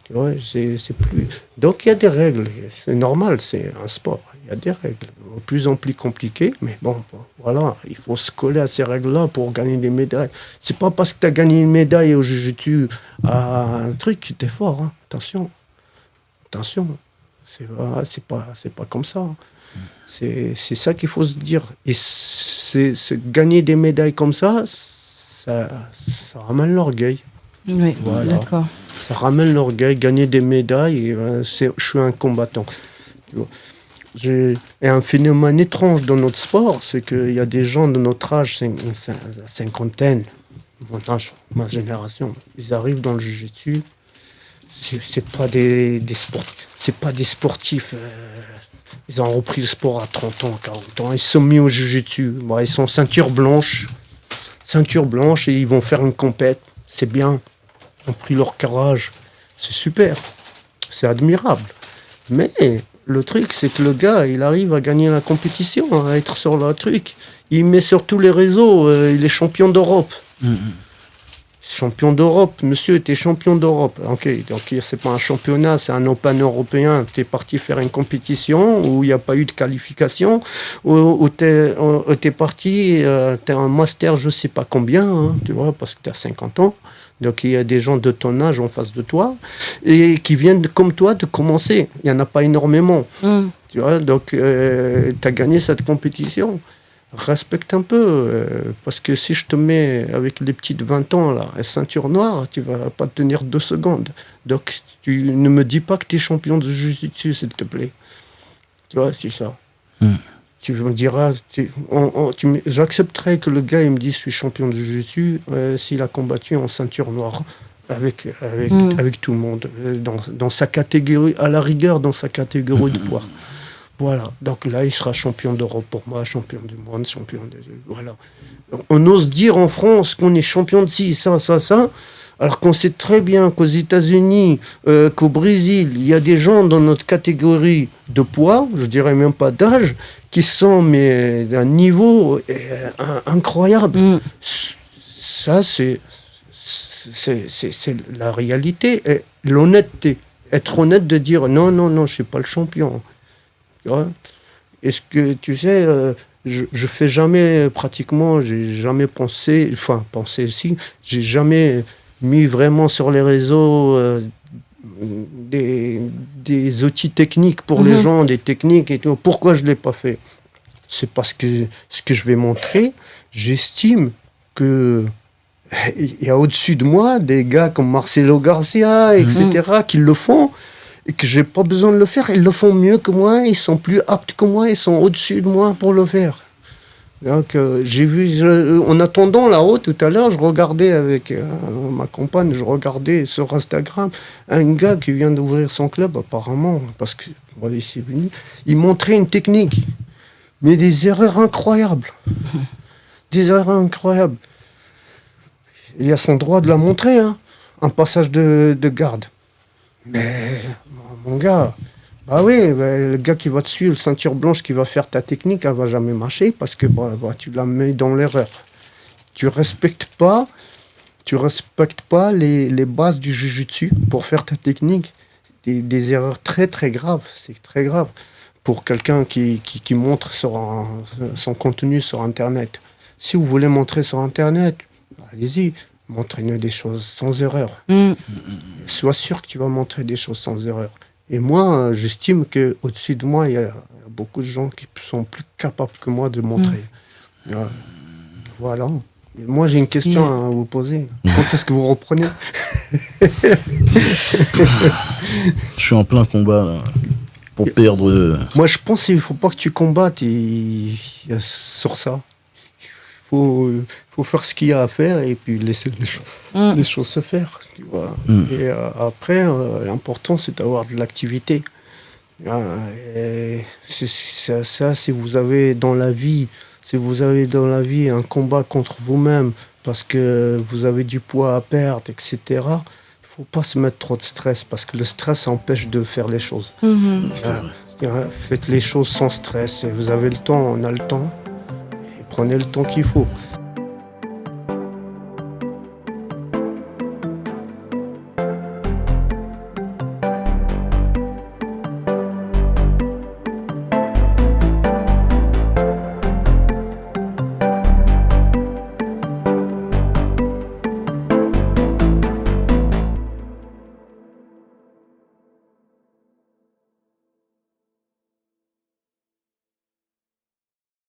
Tu vois, c'est plus... Donc il y a des règles, c'est normal, c'est un sport. Il y a des règles, de plus en plus compliquées, mais bon, voilà, il faut se coller à ces règles-là pour gagner des médailles. C'est pas parce que tu as gagné une médaille au jiu-jitsu à un truc que tu es fort, hein. Attention, c'est pas comme ça. C'est ça qu'il faut se dire. Et gagner des médailles comme ça ramène l'orgueil. Oui, voilà. D'accord. Ça ramène l'orgueil, gagner des médailles, je suis un combattant. Tu vois. Et un phénomène étrange dans notre sport, c'est qu'il y a des gens de notre âge, cinquantaine, mon âge, ma génération, ils arrivent dans le jiu-jitsu, c'est pas des sportifs, ils ont repris le sport à 30 ans, 40 ans, ils sont mis au jiu-jitsu, ils sont ceinture blanche, et ils vont faire une compète, c'est bien. ont pris leur courage. C'est super, c'est admirable. Mais le truc, c'est que le gars, il arrive à gagner la compétition, à être sur le truc. Il met sur tous les réseaux, il est champion d'Europe. Champion d'Europe, monsieur était champion d'Europe. Ok, donc c'est pas un championnat, c'est un Open européen. Tu es parti faire une compétition où il n'y a pas eu de qualification, où tu es parti, tu es un master, je sais pas combien, hein, tu vois, parce que tu as 50 ans. Donc il y a des gens de ton âge en face de toi et qui viennent comme toi de commencer. Il n'y en a pas énormément. Tu vois, donc tu as gagné cette compétition. Respecte un peu, parce que si je te mets avec les petites 20 ans, là, à ceinture noire, tu vas pas tenir 2 secondes. Donc, tu ne me dis pas que tu es champion de Jiu-Jitsu, s'il te plaît. Tu vois, c'est ça. Tu me diras, j'accepterai que le gars, il me dise, je suis champion de Jiu-Jitsu, s'il a combattu en ceinture noire, avec tout le monde, dans sa catégorie, à la rigueur, dans sa catégorie de poids. Voilà, donc là, il sera champion d'Europe pour moi, champion du monde, champion de... Voilà. On ose dire en France qu'on est champion de ci, ça, alors qu'on sait très bien qu'aux États-Unis, qu'au Brésil, il y a des gens dans notre catégorie de poids, je dirais même pas d'âge, qui sont mais d'un niveau incroyable. Ça, c'est la réalité et l'honnêteté. Être honnête de dire non, je suis pas le champion. Est-ce que tu sais, je fais jamais pratiquement, j'ai jamais pensé si, j'ai jamais mis vraiment sur les réseaux des outils techniques pour les gens, des techniques et tout. Pourquoi je l'ai pas fait? C'est parce que ce que je vais montrer, j'estime que il y a au-dessus de moi des gars comme Marcelo Garcia, etc., qui le font. Et que j'ai pas besoin de le faire, ils le font mieux que moi, ils sont plus aptes que moi, ils sont au-dessus de moi pour le faire. Donc j'ai vu, en attendant là-haut tout à l'heure, je regardais avec ma compagne, je regardais sur Instagram un gars qui vient d'ouvrir son club apparemment, parce que voilà, il s'est venu, il montrait une technique, mais des erreurs incroyables. Des erreurs incroyables. Il a son droit de la montrer, hein, un passage de garde. Mais mon gars, bah oui, le gars qui va dessus, le ceinture blanche qui va faire ta technique, elle va jamais marcher parce que tu la mets dans l'erreur. Tu respectes pas les bases du Jiu-Jitsu pour faire ta technique. Des erreurs très très graves, c'est très grave pour quelqu'un qui montre son contenu sur Internet. Si vous voulez montrer sur Internet, allez-y. Montrez-nous des choses sans erreur. Sois sûr que tu vas montrer des choses sans erreur. Et moi, j'estime qu'au-dessus de moi, il y a beaucoup de gens qui sont plus capables que moi de montrer. Voilà. Et moi, j'ai une question à vous poser. Quand est-ce que vous reprenez? Je suis en plein combat là, pour perdre. Moi, je pense qu'il ne faut pas que tu combattes sur ça. Il faut faire ce qu'il y a à faire et puis laisser les choses se faire. Tu vois. Et après, l'important, c'est d'avoir de l'activité. Et ça, si vous avez dans la vie un combat contre vous-même parce que vous avez du poids à perdre, etc., il ne faut pas se mettre trop de stress parce que le stress empêche de faire les choses. Faites les choses sans stress. Et vous avez le temps, on a le temps. Prenez le temps qu'il faut.